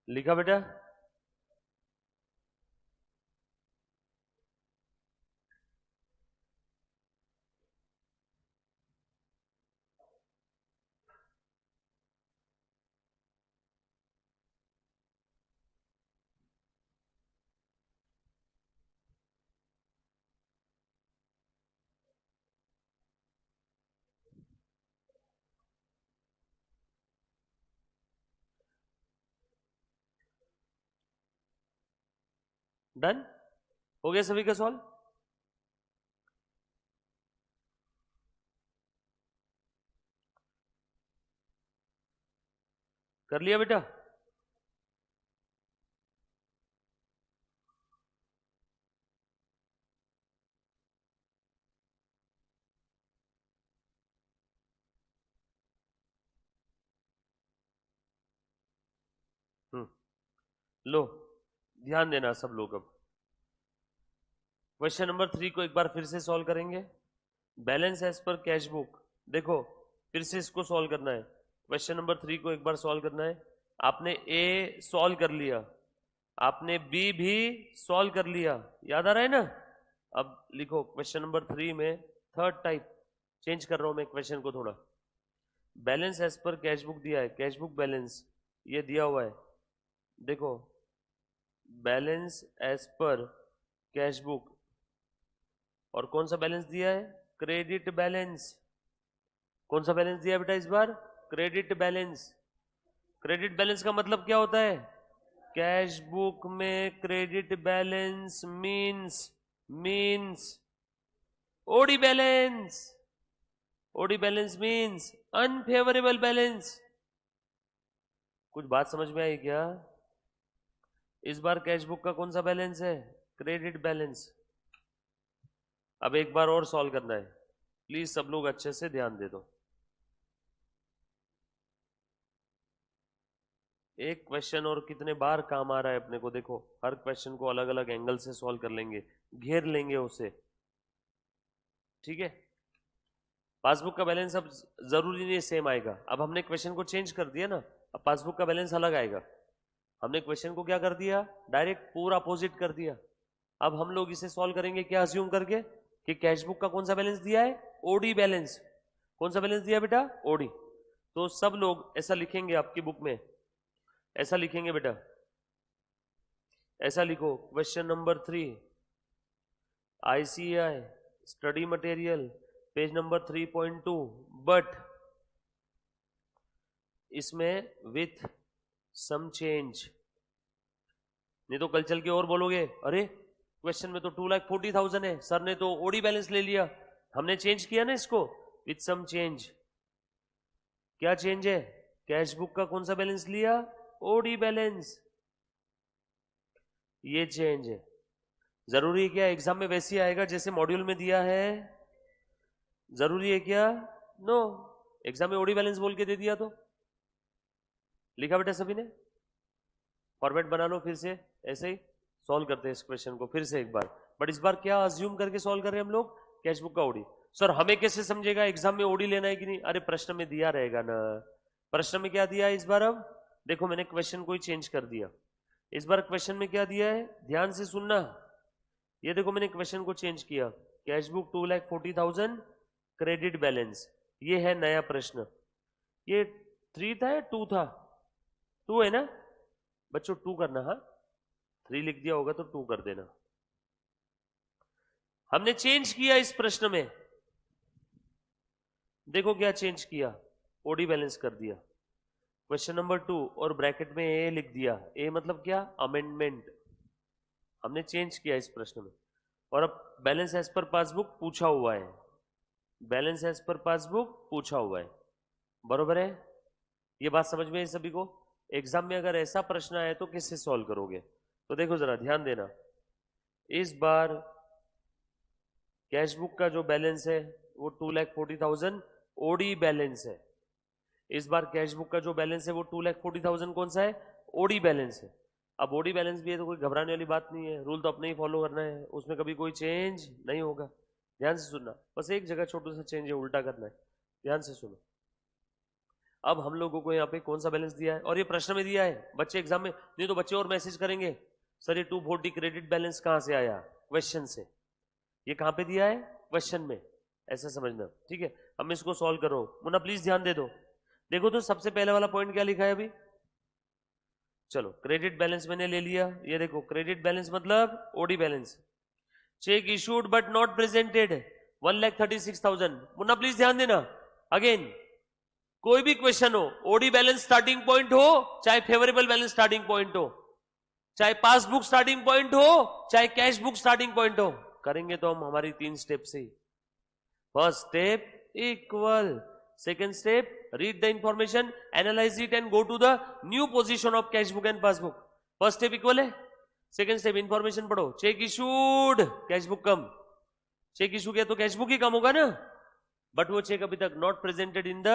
Speaker 1: लिखा बेटा? डन? हो गया सभी का सॉल्व? कर लिया बेटा? लो, ध्यान देना सब लोग। अब क्वेश्चन नंबर 3 को एक बार फिर से सॉल्व करेंगे। Balance as per cash book. देखो फिर से इसको सॉल्व करना है, क्वेश्चन नंबर 3 को एक बार सॉल्व करना है। आपने ए सॉल्व कर लिया, आपने बी भी सॉल्व कर लिया, याद आ रहा है ना? अब लिखो क्वेश्चन नंबर 3 में थर्ड टाइप चेंज कर रहा हूं मैं क्वेश्चन को थोड़ा। Balance as per cash book दिया है, कैश बुक बैलेंस ये दिया हुआ है। देखो balance as per cash book, और कौन सा बैलेंस दिया है? Credit balance. कौन सा बैलेंस दिया है बेटा इस बार? Credit balance. क्रेडिट बैलेंस का मतलब क्या होता है? कैश बुक में credit balance means OD balance. OD balance means unfavourable balance. कुछ बात समझ में आई क्या? इस बार कैश बुक का कौन सा बैलेंस है? Credit balance. अब एक बार और सॉल्व करना है, प्लीज सब लोग अच्छे से ध्यान दे दो। एक क्वेश्चन और कितने बार काम आ रहा है अपने को, देखो हर क्वेश्चन को अलग अलग एंगल से सॉल्व कर लेंगे, घेर लेंगे उसे, ठीक है? पासबुक का बैलेंस अब जरूरी नहीं सेम आएगा, अब हमने क्वेश्चन को चेंज कर दिया ना, अब पासबुक का बैलेंस अलग आएगा। हमने क्वेश्चन को क्या कर दिया? डायरेक्ट पूरा अपोजिट कर दिया। अब हम लोग इसे सॉल्व करेंगे क्या अज्यूम करके कि कैश बुक का कौन सा बैलेंस दिया है? OD balance. कौन सा बैलेंस दिया बेटा? ओडी। तो सब लोग ऐसा लिखेंगे आपकी बुक में, ऐसा लिखेंगे बेटा, ऐसा लिखो question number 3 ICI study material page number 3.2, but इसमें विथ सम चेंज। नहीं तो कल चल के और बोलोगे अरे क्वेश्चन में तो 2,40,000 है, सर ने तो ओडी बैलेंस ले लिया, हमने चेंज किया ना इसको विथ सम चेंज। क्या चेंज है? कैश बुक का कौन सा बैलेंस लिया? OD balance. ये चेंज है। जरूरी है क्या एग्जाम में वैसे ही आएगा जैसे मॉड्यूल में दिया है? जरूरी है क्या? नो। एग्जाम में ओडी बैलेंस बोल के दे दिया तो लिखा बेटा सभी ने? फॉर्मेट बना लो फिर से, ऐसे ही सॉल्व करते हैं इस क्वेश्चन को फिर से एक बार, बट इस बार क्या अज्यूम करके सॉल्व कर रहे हैं हम लोग? कैश बुक का ओडी। सर हमें कैसे समझेगा एग्जाम में ओडी लेना है कि नहीं? अरे प्रश्न में दिया रहेगा ना, प्रश्न में क्या दिया है इस बार? अब देखो मैंने क्वेश्चन को ही चेंज कर दिया। इस बार क्वेश्चन में क्या दिया है, ध्यान से सुनना। ये देखो मैंने क्वेश्चन को चेंज किया, कैश बुक 2,40,000 क्रेडिट बैलेंस, ये है नया प्रश्न। ये 3 था या 2 था? 2 है ना बच्चों? 2 करना, हाँ 3 लिख दिया होगा तो 2 कर देना। हमने चेंज किया इस प्रश्न में, देखो क्या चेंज किया, ओडी बैलेंस कर दिया क्वेश्चन नंबर 2 और ब्रैकेट में ए लिख दिया। ए मतलब क्या, अमेंडमेंट। हमने चेंज किया इस प्रश्न में। और अब बैलेंस एज पर पासबुक पूछा हुआ है, बैलेंस एज पर पासबुक पूछा हुआ है, बरोबर है। ये बात समझ में है सभी को। एग्जाम में अगर ऐसा प्रश्न आए तो किससे सॉल्व करोगे, तो देखो जरा ध्यान देना। इस बार कैश बुक का जो बैलेंस है वो 2,40,000 ओडी बैलेंस है। इस बार कैश बुक का जो बैलेंस है वो 2,40,000 कौन सा है, ओडी बैलेंस है। अब ओडी बैलेंस भी है तो कोई घबराने वाली बात नहीं है, रूल तो अपने ही फॉलो करना है, उसमें कभी कोई चेंज नहीं होगा। ध्यान से सुनना, बस एक जगह छोटा सा चेंज है, उल्टा करना है। ध्यान से सुनो। अब हम लोगों को यहाँ पे कौन सा बैलेंस दिया है, और ये प्रश्न में दिया है, बच्चे एग्जाम में नहीं तो बच्चे और मैसेज करेंगे सर ये 240 क्रेडिट बैलेंस कहां से आया, क्वेश्चन से। ये कहां पे दिया है, क्वेश्चन में, ऐसा समझना, ठीक है। हम इसको सॉल्व करो, मुन्ना प्लीज ध्यान दे दो। देखो तो सबसे पहले वाला पॉइंट क्या लिखा है अभी, चलो क्रेडिट बैलेंस मैंने ले लिया, ये देखो क्रेडिट बैलेंस मतलब OD balance. Cheque issued but not presented 1,36,000। Munna please ध्यान देना, अगेन कोई भी क्वेश्चन हो, ओडी बैलेंस स्टार्टिंग पॉइंट हो, चाहे फेवरेबल बैलेंस स्टार्टिंग पॉइंट हो, चाहे पासबुक स्टार्टिंग पॉइंट हो, चाहे कैश बुक स्टार्टिंग पॉइंट हो, करेंगे तो हम हमारी 3 स्टेप से ही। First step equal, second step read the information, analyze it and go to the new position of cash book and passbook. First step equal है, सेकेंड स्टेप इंफॉर्मेशन पढ़ो, check issued cash book कम, check issue किया तो cash book ही कम होगा ना, but वो check अभी तक not presented in the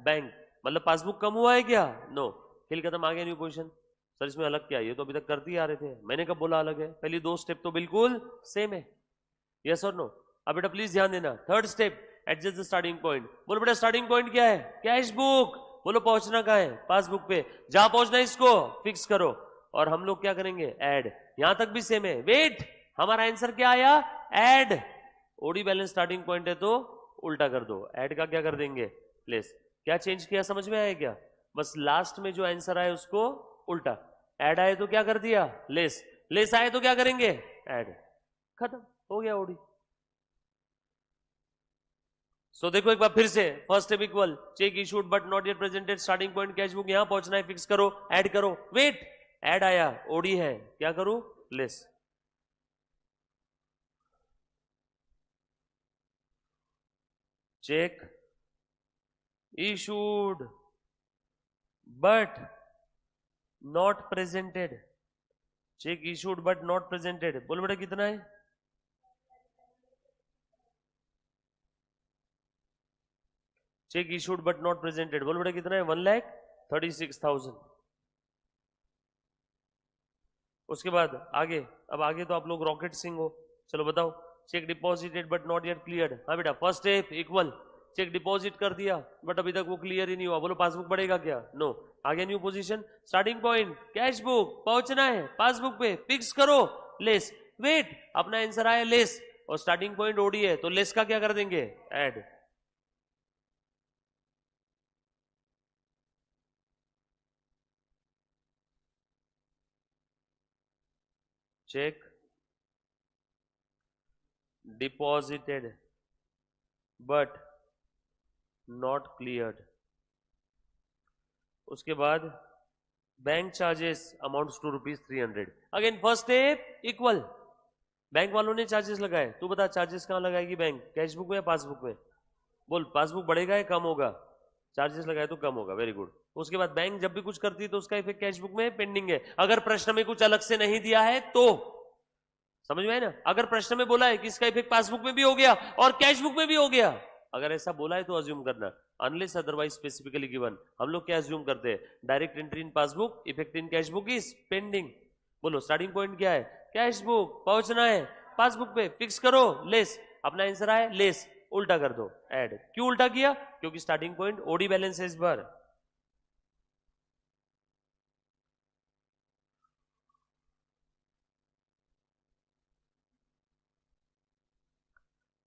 Speaker 1: bank, मतलब पासबुक कम हुआ है क्या, नो, खेल खत्म, आ गया न्यू पोजीशन। सर इसमें अलग क्या है, ये तो अभी तक करते ही आ रहे थे, मैंने कब बोला अलग है, पहली 2 स्टेप तो बिल्कुल सेम है, यस और नो। अब बेटा प्लीज ध्यान देना, third step adjust the starting point. बोलो बेटा स्टार्टिंग पॉइंट क्या है, कैश बुक, बोलो पहुंचना कहां है, पासबुक पे, जहां पहुंचना है इसको फिक्स करो, और हम लोग क्या करेंगे, ऐड। यहां तक भी सेम है, वेट, हमारा आंसर क्या आया, add. OD balance starting point है तो उल्टा कर दो, ऐड का क्या कर देंगे, लेस। क्या चेंज किया समझ में आया क्या, बस लास्ट में जो आंसर आए उसको उल्टा, ऐड आए तो क्या कर दिया, लेस, लेस आए तो क्या करेंगे, ऐड, खत्म हो गया ओडी। सो देखो एक बार फिर से, first step equal, cheque issued but not yet presented, starting point cash book, यहां पहुंचना है, फिक्स करो, ऐड करो, वेट, ऐड आया, ओडी है, क्या करूं, less. Check issued but not presented, check issued but not presented, बोलो बेटा कितना है, cheque issued but not presented, बोलो बेटा कितना है, 1,36,000। उसके बाद आगे, अब आगे तो आप लोग रॉकेट सिंह हो, चलो बताओ, cheque deposited but not yet cleared, हाँ बेटा first step equal, cheque deposit कर दिया बट अभी तक वो क्लियर ही नहीं हुआ, बोलो पासबुक बढ़ेगा क्या, नो, आगे new position, starting point cash book, पहुंचना है पासबुक पे, फिक्स करो, लेस, वेट, अपना आंसर आया लेस, और स्टार्टिंग पॉइंट ओडी है तो लेस का क्या कर देंगे, add. Cheque deposited but not cleared, उसके बाद bank charges amounts to ₹300, again first step equal, bank वालों ने चार्जेस लगाए, तू बता चार्जेस कहां लगाएगी बैंक, कैश बुक में या पासबुक में, बोल पासबुक बढ़ेगा या कम होगा, चार्जेस लगाए तो कम होगा, वेरी गुड। उसके बाद बैंक जब भी कुछ करती है तो उसका इफेक्ट कैश बुक में पेंडिंग है, अगर प्रश्न में कुछ अलग से नहीं दिया है तो, समझ में आए ना, अगर प्रश्न में बोला है कि इसका इफेक्ट पासबुक में भी हो गया और कैश बुक में भी हो गया, अगर ऐसा बोला है तो अज्यूम करना, अनलेस अदरवाइज स्पेसिफिकली गिवन, हम लोग क्या अज्यूम करते हैं, direct entry in passbook, effect in cash book is pending. बोलो स्टार्टिंग पॉइंट क्या है, कैश बुक, पहुंचना है पासबुक पे, फिक्स करो, लेस, अपना आंसर आए लेस, उल्टा कर दो, ऐड। क्यों उल्टा किया, क्योंकि स्टार्टिंग पॉइंट ओडी बैलेंस है इस बार।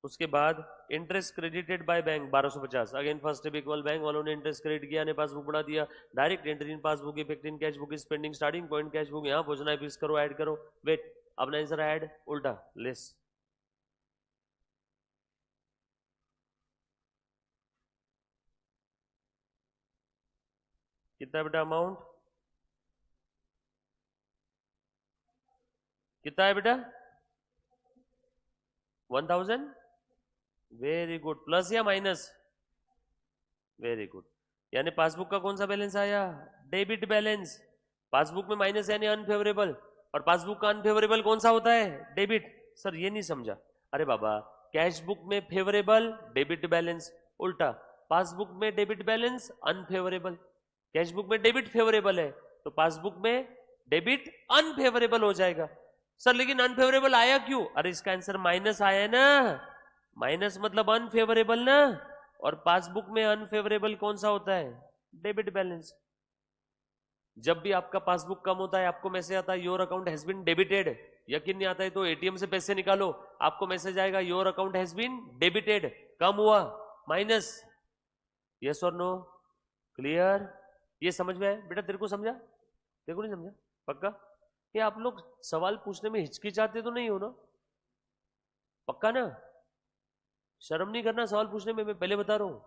Speaker 1: उसके बाद interest credited by bank 1250, again first step equal bank वालों ने इंटरेस्ट क्रेडिट किया ने पासबुक बढ़ा दिया, direct entry in passbook, effect in cash book, spending starting point cash book, यहाँ पहुंचना है, फिक्स करो, ऐड करो, वेट, अपना आंसर ऐड उल्टा लेस, कितना बेटा अमाउंट, कितना है बेटा 1000, वेरी गुड, प्लस या माइनस, वेरी गुड, यानी पासबुक का कौन सा बैलेंस आया, डेबिट बैलेंस, पासबुक में माइनस यानी अनफेवरेबल, और पासबुक का अनफेवरेबल कौन सा होता है, डेबिट, सर ये नहीं समझा, अरे बाबा कैश बुक में फेवरेबल डेबिट बैलेंस, उल्टा पासबुक में debit balance unfavourable, cash book में डेबिट फेवरेबल है तो पासबुक में डेबिट अनफेवरेबल हो जाएगा, सर लेकिन अनफेवरेबल आया क्यों, अरे इसका आंसर माइनस आया है ना, माइनस मतलब अनफेवरेबल ना, और पासबुक में अनफेवरेबल कौन सा होता है, डेबिट बैलेंस, जब भी आपका पासबुक कम होता है आपको मैसेज आता है your account has been debited, यकीन नहीं आता है तो एटीएम से पैसे निकालो, आपको मैसेज आएगा your account has been debited, कम हुआ माइनस, यस और नो, क्लियर, ये समझ में आया बेटा, तेरे को समझा, तेरे को नहीं समझा, पक्का, ये आप लोग सवाल पूछने में हिचकिचाते तो नहीं हो ना, पक्का ना, शर्म नहीं करना सवाल पूछने में, मैं पहले बता रहा हूं,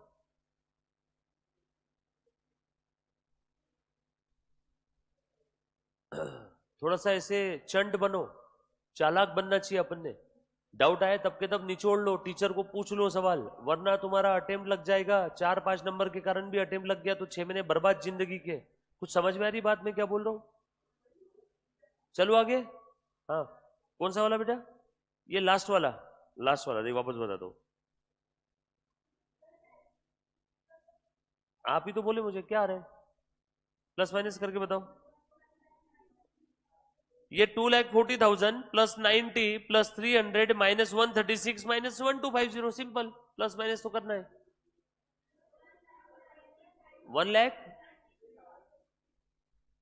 Speaker 1: थोड़ा सा ऐसे चंट बनो, चालाक बनना चाहिए अपन ने, डाउट आए तब के तब निचोड़ लो, टीचर को पूछ लो सवाल, वरना तुम्हारा अटेम्प्ट लग जाएगा, 4-5 नंबर के कारण भी अटेम्प्ट लग गया तो 6 महीने बर्बाद जिंदगी के, कुछ समझ में आ रही बात मैं क्या बोल रहा हूं, चलो आगे, हाँ कौन सा वाला बेटा, ये लास्ट वाला, लास्ट वाला देख वापस बता दो, आप ही तो बोले मुझे क्या आ रहा है, प्लस माइनस करके बताओ, ये 2,40,000 plus 90 plus 300 minus 136 minus 1250, simple, plus minus तो करना है, 1,00,000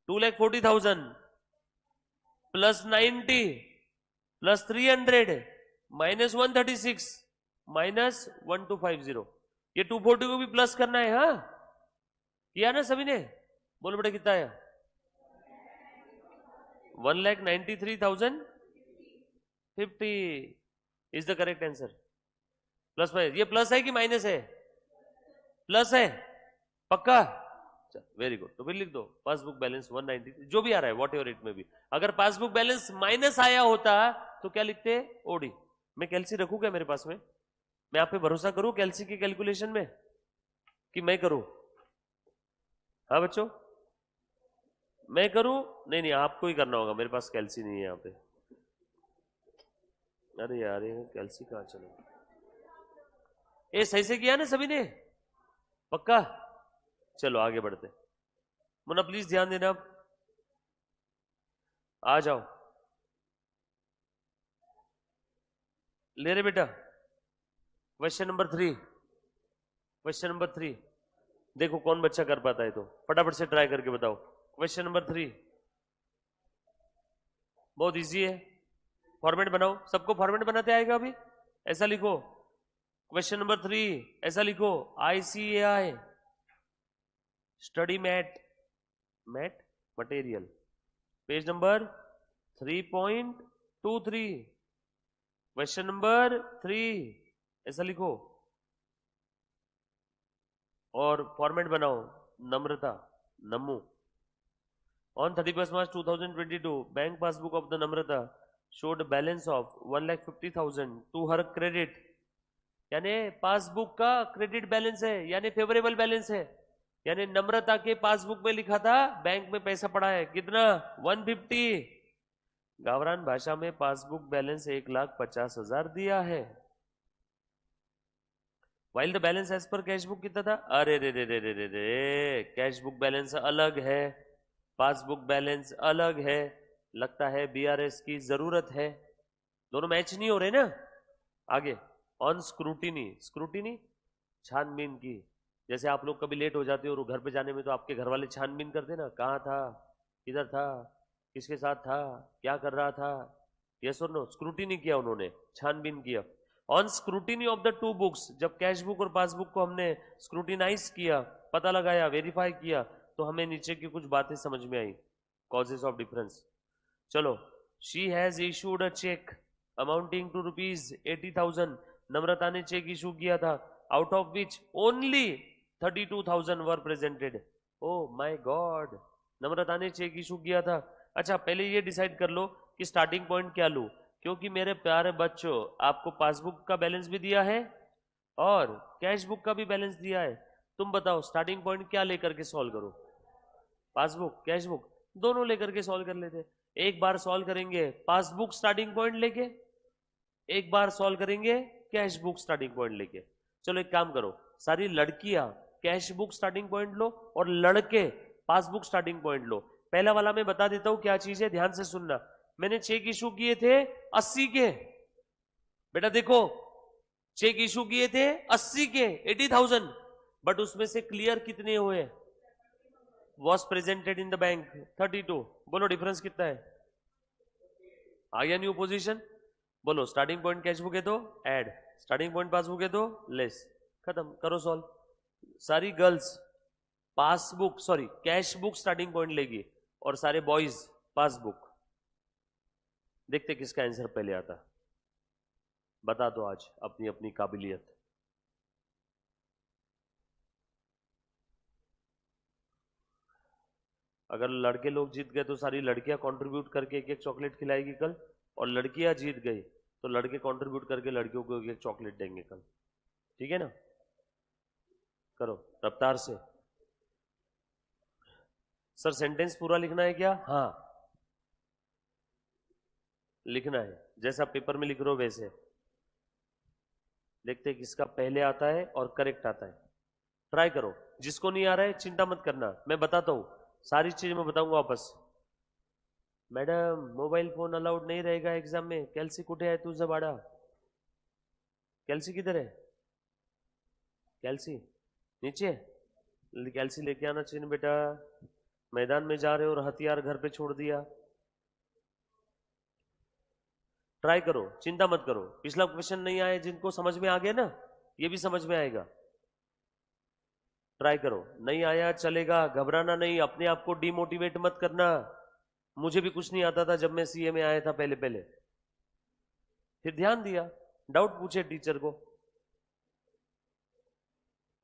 Speaker 1: 2,40,000 प्लस 90 प्लस 300 माइनस 136 माइनस 1250, ये 240 को भी प्लस करना है, हाँ किया ना सभी ने, बोलो बेटा कितना आया, 1,93,050 is the correct answer, plus minus, ये प्लस है कि माइनस है, प्लस है, पक्का, वेरी गुड, तो फिर लिख दो पासबुक बैलेंस 193, जो भी आ रहा है वॉट एवर इट में भी, अगर पासबुक बैलेंस माइनस आया होता तो क्या लिखते, ओडी, मैं कैलसी रखूं क्या मेरे पास में, मैं आप पे भरोसा करूं कैलसी की कैलकुलेशन में कि मैं करूं, हाँ बच्चों मैं करूं, नहीं नहीं आपको ही करना होगा, मेरे पास कैलसी नहीं है यहाँ पे, अरे यार ये कैलसी कहाँ चले, ये सही से किया ना सभी ने, पक्का, चलो आगे बढ़ते, मुन्ना प्लीज ध्यान देना, अब आ जाओ, ले रहे बेटा, क्वेश्चन नंबर 3, क्वेश्चन नंबर 3, देखो कौन बच्चा कर पाता है तो फटाफट से ट्राई करके बताओ, क्वेश्चन नंबर 3 बहुत इजी है, फॉर्मेट बनाओ, सबको फॉर्मेट बनाते आएगा अभी, ऐसा लिखो, क्वेश्चन नंबर 3 ऐसा लिखो, ICAI study mat, mat material, page number 3.23, question number 3 ऐसा लिखो, और फॉर्मेट बनाओ, Namrata, Namu, on 31st March 2022 bank passbook of the Namrata showed balance of 1,50,000 to her credit, यानी पासबुक का क्रेडिट बैलेंस है, यानी फेवरेबल बैलेंस है, यानी नम्रता के पासबुक में लिखा था बैंक में पैसा पड़ा है कितना 150, गावरान भाषा में पासबुक बैलेंस 1,50,000 दिया है, while the balance as per cash book कितना था, अरे रे रे रे रे रे रे, कैश बुक बैलेंस अलग है, पासबुक बैलेंस अलग है, लगता है बीआरएस की जरूरत है, दोनों मैच नहीं हो रहे ना, आगे, ऑन स्क्रूटिनी, स्क्रूटिनी छानबीन की, जैसे आप लोग कभी लेट हो जाते हो और घर पे जाने में तो आपके घर वाले छानबीन करते ना, कहाँ था, किधर था, किसके साथ था, क्या कर रहा था, यस और नो, स्क्रूटिनी किया उन्होंने, छानबीन किया, on scrutiny of the two books, जब कैश बुक और पासबुक को हमने स्क्रूटिनाइज किया, पता लगाया, वेरीफाई किया, तो हमें नीचे की कुछ बातें समझ में आई, कॉजेस ऑफ डिफरेंस। चलो, she has issued a cheque amounting to ₹80,000, Namrata ने चेक इशू किया था, out of which only 32,000 were presented. Oh my god, Namrata ने चेक इशू किया था। अच्छा, पहले ये डिसाइड कर लो कि स्टार्टिंग पॉइंट क्या लूं, क्योंकि मेरे प्यारे बच्चों आपको पासबुक का बैलेंस भी दिया है और कैश बुक का भी बैलेंस दिया है। तुम बताओ स्टार्टिंग पॉइंट क्या लेकर के सॉल्व करो, पासबुक कैश बुक दोनों लेकर के सॉल्व कर लेते। एक बार सॉल्व करेंगे पासबुक स्टार्टिंग पॉइंट लेके, एक बार सॉल्व करेंगे कैश बुक स्टार्टिंग पॉइंट लेके। चलो एक काम करो, सारी लड़कियां कैश बुक स्टार्टिंग पॉइंट लो और लड़के पासबुक स्टार्टिंग पॉइंट लो। पहला वाला मैं बता देता हूं क्या चीज है, ध्यान से सुनना। मैंने चेक इशू किए थे 80 के, बेटा देखो चेक इशू किए थे 80 के, 80,000, बट उसमें से क्लियर कितने हुए, was presented in the bank 32। बोलो डिफरेंस कितना है, आ गया न्यू पोजीशन। बोलो स्टार्टिंग पॉइंट कैश बुक है तो ऐड, स्टार्टिंग पॉइंट पासबुक है तो लेस, खत्म करो सॉल्व। सारी girls passbook sorry cash book starting point लेगी और सारे बॉयज पासबुक। देखते किसका आंसर पहले आता, बता दो आज अपनी अपनी काबिलियत। अगर लड़के लोग जीत गए तो सारी लड़कियां कंट्रीब्यूट करके एक एक चॉकलेट खिलाएगी कल, और लड़कियां जीत गई तो लड़के कंट्रीब्यूट करके लड़कियों को एक एक चॉकलेट देंगे कल, ठीक है ना। करो रफ्तार से। सर सेंटेंस पूरा लिखना है क्या, हाँ लिखना है, जैसा पेपर में लिख रहे हो वैसे। देखते हैं किसका पहले आता है और करेक्ट आता है, ट्राई करो। जिसको नहीं आ रहा है चिंता मत करना, मैं बताता हूं, सारी चीज मैं बताऊंगा वापस। मैडम मोबाइल फोन अलाउड नहीं रहेगा एग्जाम में, कैल्सी कुठे है तुझे बाड़ा, कैल्सी किधर है, कैल्सी नीचे, कैल्सी लेके आना चाहिए ना बेटा, मैदान में जा रहे हो और हथियार घर पे छोड़ दिया। ट्राई करो, चिंता मत करो, पिछला क्वेश्चन नहीं आया, जिनको समझ में आ गया ना ये भी समझ में आएगा। ट्राई करो, नहीं आया चलेगा, घबराना नहीं, अपने आप को डिमोटिवेट मत करना। मुझे भी कुछ नहीं आता था जब मैं सीए में आया था पहले पहले, फिर ध्यान दिया, डाउट पूछे टीचर को।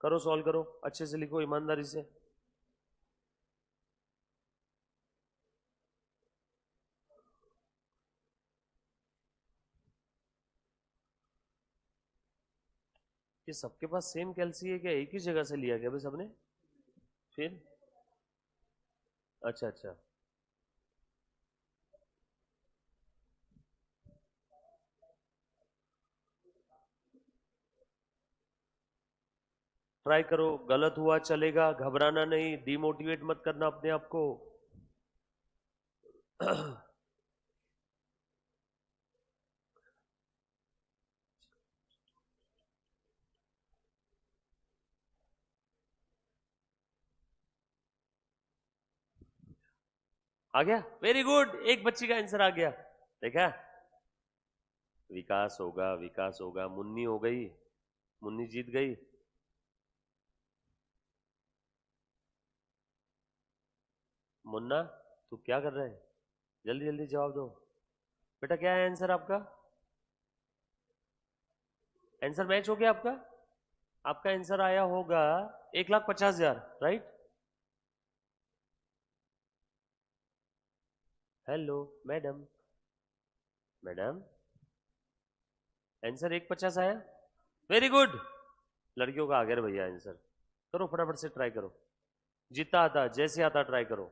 Speaker 1: करो सॉल्व करो, अच्छे से लिखो ईमानदारी से। ये सबके पास सेम कैल्सी है क्या, एक ही जगह से लिया क्या भाई सबने, फिर अच्छा अच्छा। ट्राई करो, गलत हुआ चलेगा, घबराना नहीं, डिमोटिवेट मत करना अपने आप को। आ गया, वेरी गुड, एक बच्ची का आंसर आ गया, देखा। विकास होगा विकास होगा, मुन्नी हो गई, मुन्नी जीत गई। मुन्ना तू क्या कर रहा है, जल्दी जल्दी जवाब दो। बेटा क्या है आंसर आपका, आंसर मैच हो गया आपका, आपका आंसर आया होगा 1,50,000, right. Hello madam, madam answer 1,50 आया, वेरी गुड, लड़कियों का आ गया रे भैया आंसर। करो फटाफट से ट्राई करो, जितना आता जैसे आता ट्राई करो।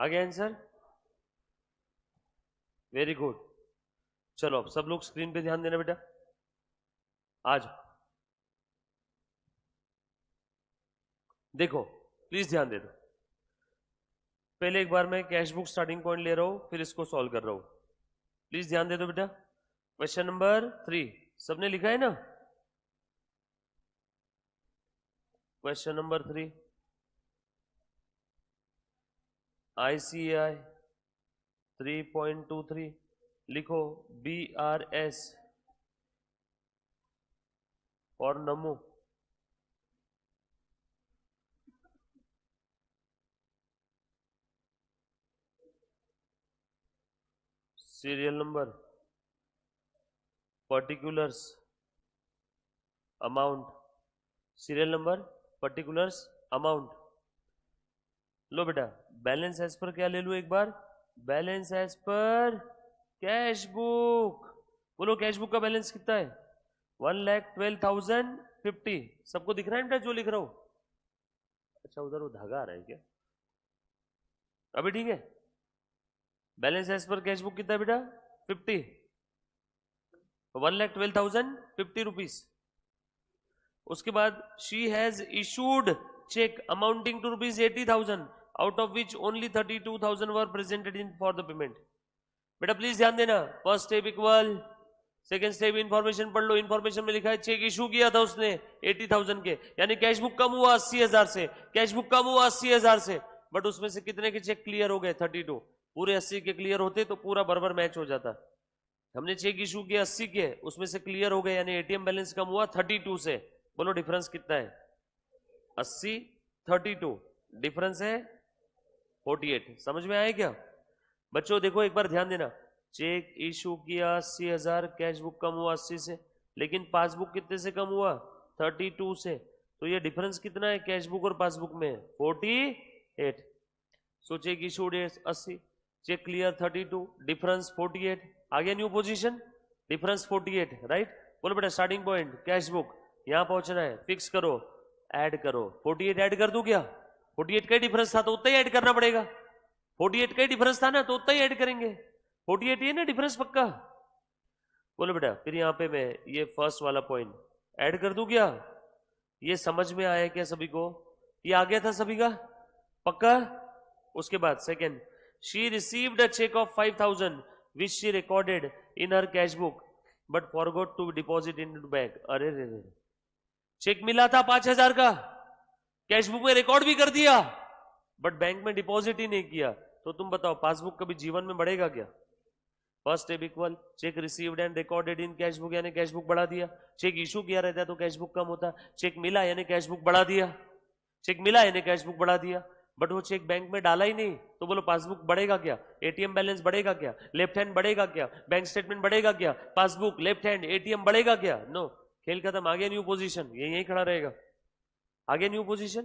Speaker 1: आ गया आंसर? Very good. चलो अब सब लोग स्क्रीन पे ध्यान देना बेटा। आज देखो, प्लीज ध्यान दे दो। पहले एक बार मैं कैश बुक स्टार्टिंग पॉइंट ले रहा हूं, फिर इसको सॉल्व कर रहा हूं। प्लीज ध्यान दे दो बेटा। क्वेश्चन नंबर 3 सबने लिखा है ना? क्वेश्चन नंबर 3 ICAI 3.23 लिखो। BRS और नमो serial number, particulars, amount. Serial number, particulars, amount. लो बेटा, बैलेंस एज पर क्या ले लूं एक बार? Balance as per cash book. बोलो कैश बुक का बैलेंस कितना है? 1,12,050। सबको दिख रहा है बेटा जो लिख रहा हूं? अच्छा उधर वो धागा आ रहा है क्या? अभी ठीक है। Balance as per cash book कितना है बेटा? 50। 1,12,050 रुपीज। उसके बाद she has issued cheque amounting to rupees 80,000 out of which only 32,000 were presented in for the payment. बेटा प्लीज ध्यान देना। First step equal, second step information पढ़ लो। इंफॉर्मेशन में लिखा है चेक इशू किया था उसने 80,000 के, यानी कैश बुक कम हुआ 80,000 से। कैश बुक कम हुआ 80,000 से, बट उसमें से कितने के चेक क्लियर हो गए? 32। पूरे 80 के क्लियर होते तो पूरा बराबर मैच हो जाता। हमने चेक इशू किया 80 के, उसमें से क्लियर हो गए, यानी एटीएम बैलेंस कम हुआ 32 से। बोलो डिफरेंस कितना है? 80 32 डिफरेंस है 48। समझ में आया क्या बच्चों? देखो एक बार ध्यान देना। चेक इशू किया 80,000, कैश बुक कम हुआ 80 से, लेकिन पासबुक कितने से कम हुआ? 32 से। तो ये डिफरेंस कितना है कैश बुक और पासबुक में? 48। So cheque issued 80, cheque clear 32, difference 48। आ गया न्यू पोजीशन, डिफरेंस 48, राइट? बोलो बेटा स्टार्टिंग पॉइंट कैश बुक, यहां पहुंचना है, फिक्स करो, ऐड करो। 48 ऐड कर दूं क्या? 48 का डिफरेंस था तो उतना ही ऐड करना पड़ेगा। 48 का डिफरेंस था ना, तो उतना ही ऐड करेंगे। 48 ये ना डिफरेंस पक्का। बोलो बेटा फिर यहां पे मैं ये फर्स्ट वाला पॉइंट ऐड कर दूं क्या? ये समझ में आया क्या सभी को? ये आ गया था सभी का पक्का? उसके बाद second, she received a cheque of 5,000 which she recorded in her cash book but forgot to deposit in bank. अरे रे रे, चेक मिला था 5,000 का, कैश बुक में रिकॉर्ड भी कर दिया, बट बैंक में डिपॉजिट ही नहीं किया। तो तुम बताओ पासबुक कभी जीवन में बढ़ेगा क्या? First step equal, check received and recorded in cash book, यानी कैश बुक बढ़ा दिया। चेक इशू किया रहता तो कैश बुक कम होता। चेक मिला यानी कैश बुक बढ़ा दिया। चेक मिला यानी कैश बुक बढ़ा दिया, बट वो चेक बैंक में डाला ही नहीं, तो बोलो पासबुक बढ़ेगा क्या? एटीएम बैलेंस बढ़ेगा क्या? लेफ्ट हैंड बढ़ेगा क्या? बैंक स्टेटमेंट बढ़ेगा क्या? पासबुक, लेफ्ट हैंड, एटीएम बढ़ेगा क्या? नो। खेल खत्म, आगे न्यू पोजीशन, ये यही खड़ा रहेगा। आगे न्यू पोजीशन।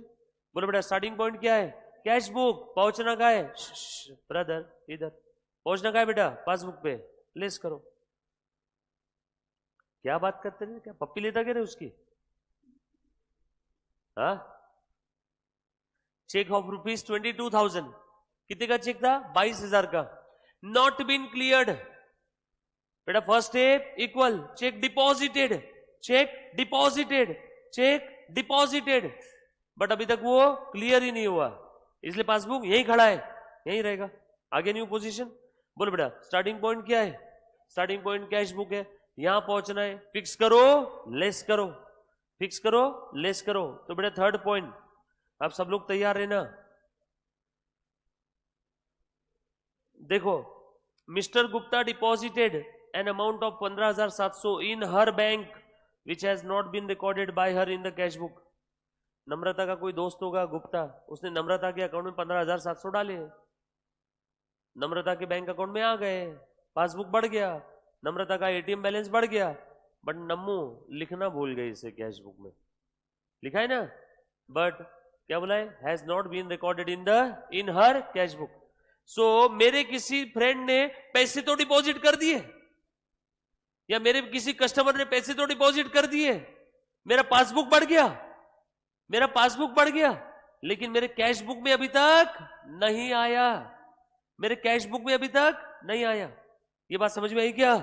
Speaker 1: बोलो बेटा स्टार्टिंग पॉइंट क्या है? Cash book. पहुंचना कहा है? ब्रदर इधर पहुंचना कहा है बेटा? पासबुक पे। लेस करो। क्या बात करते रहे? क्या पप्पी लेता क्या रे उसकी? हाँ, चेक ऑफ रुपीज 22,000। कितने का चेक था? 22,000 का। Not been cleared. बेटा first step equal, cheque deposited, cheque deposited, cheque deposited, but अभी तक वो क्लियर ही नहीं हुआ, इसलिए पासबुक यही खड़ा है, यही रहेगा। आगे न्यू पोजीशन। बोलो बेटा स्टार्टिंग पॉइंट क्या है? स्टार्टिंग पॉइंट कैश बुक है, यहां पहुंचना है, फिक्स करो, लेस करो, फिक्स करो, लेस करो। तो बेटा थर्ड पॉइंट, आप सब लोग तैयार रहना। देखो, mister Gupta deposited an amount of 15,700 in her bank which has not been recorded by her in the cash book. Namrata का कोई दोस्त होगा गुप्ता, उसने नम्रता के अकाउंट में 15,700 डाले, नम्रता के बैंक अकाउंट में आ गए, पासबुक बढ़ गया, नम्रता का एटीएम बैलेंस बढ़ गया, बट नम्मू लिखना भूल गई इसे कैश बुक में। लिखा है ना, बट क्या बोला है? Has not been recorded in her cash book. So मेरे किसी फ्रेंड ने पैसे तो डिपॉजिट कर दिए, या मेरे किसी कस्टमर ने पैसे तो डिपॉजिट कर दिए, मेरा पासबुक बढ़ गया, मेरा पासबुक बढ़ गया, लेकिन मेरे कैश बुक में अभी तक नहीं आया। मेरे कैश बुक में अभी तक नहीं आया। ये बात समझ में आई क्या?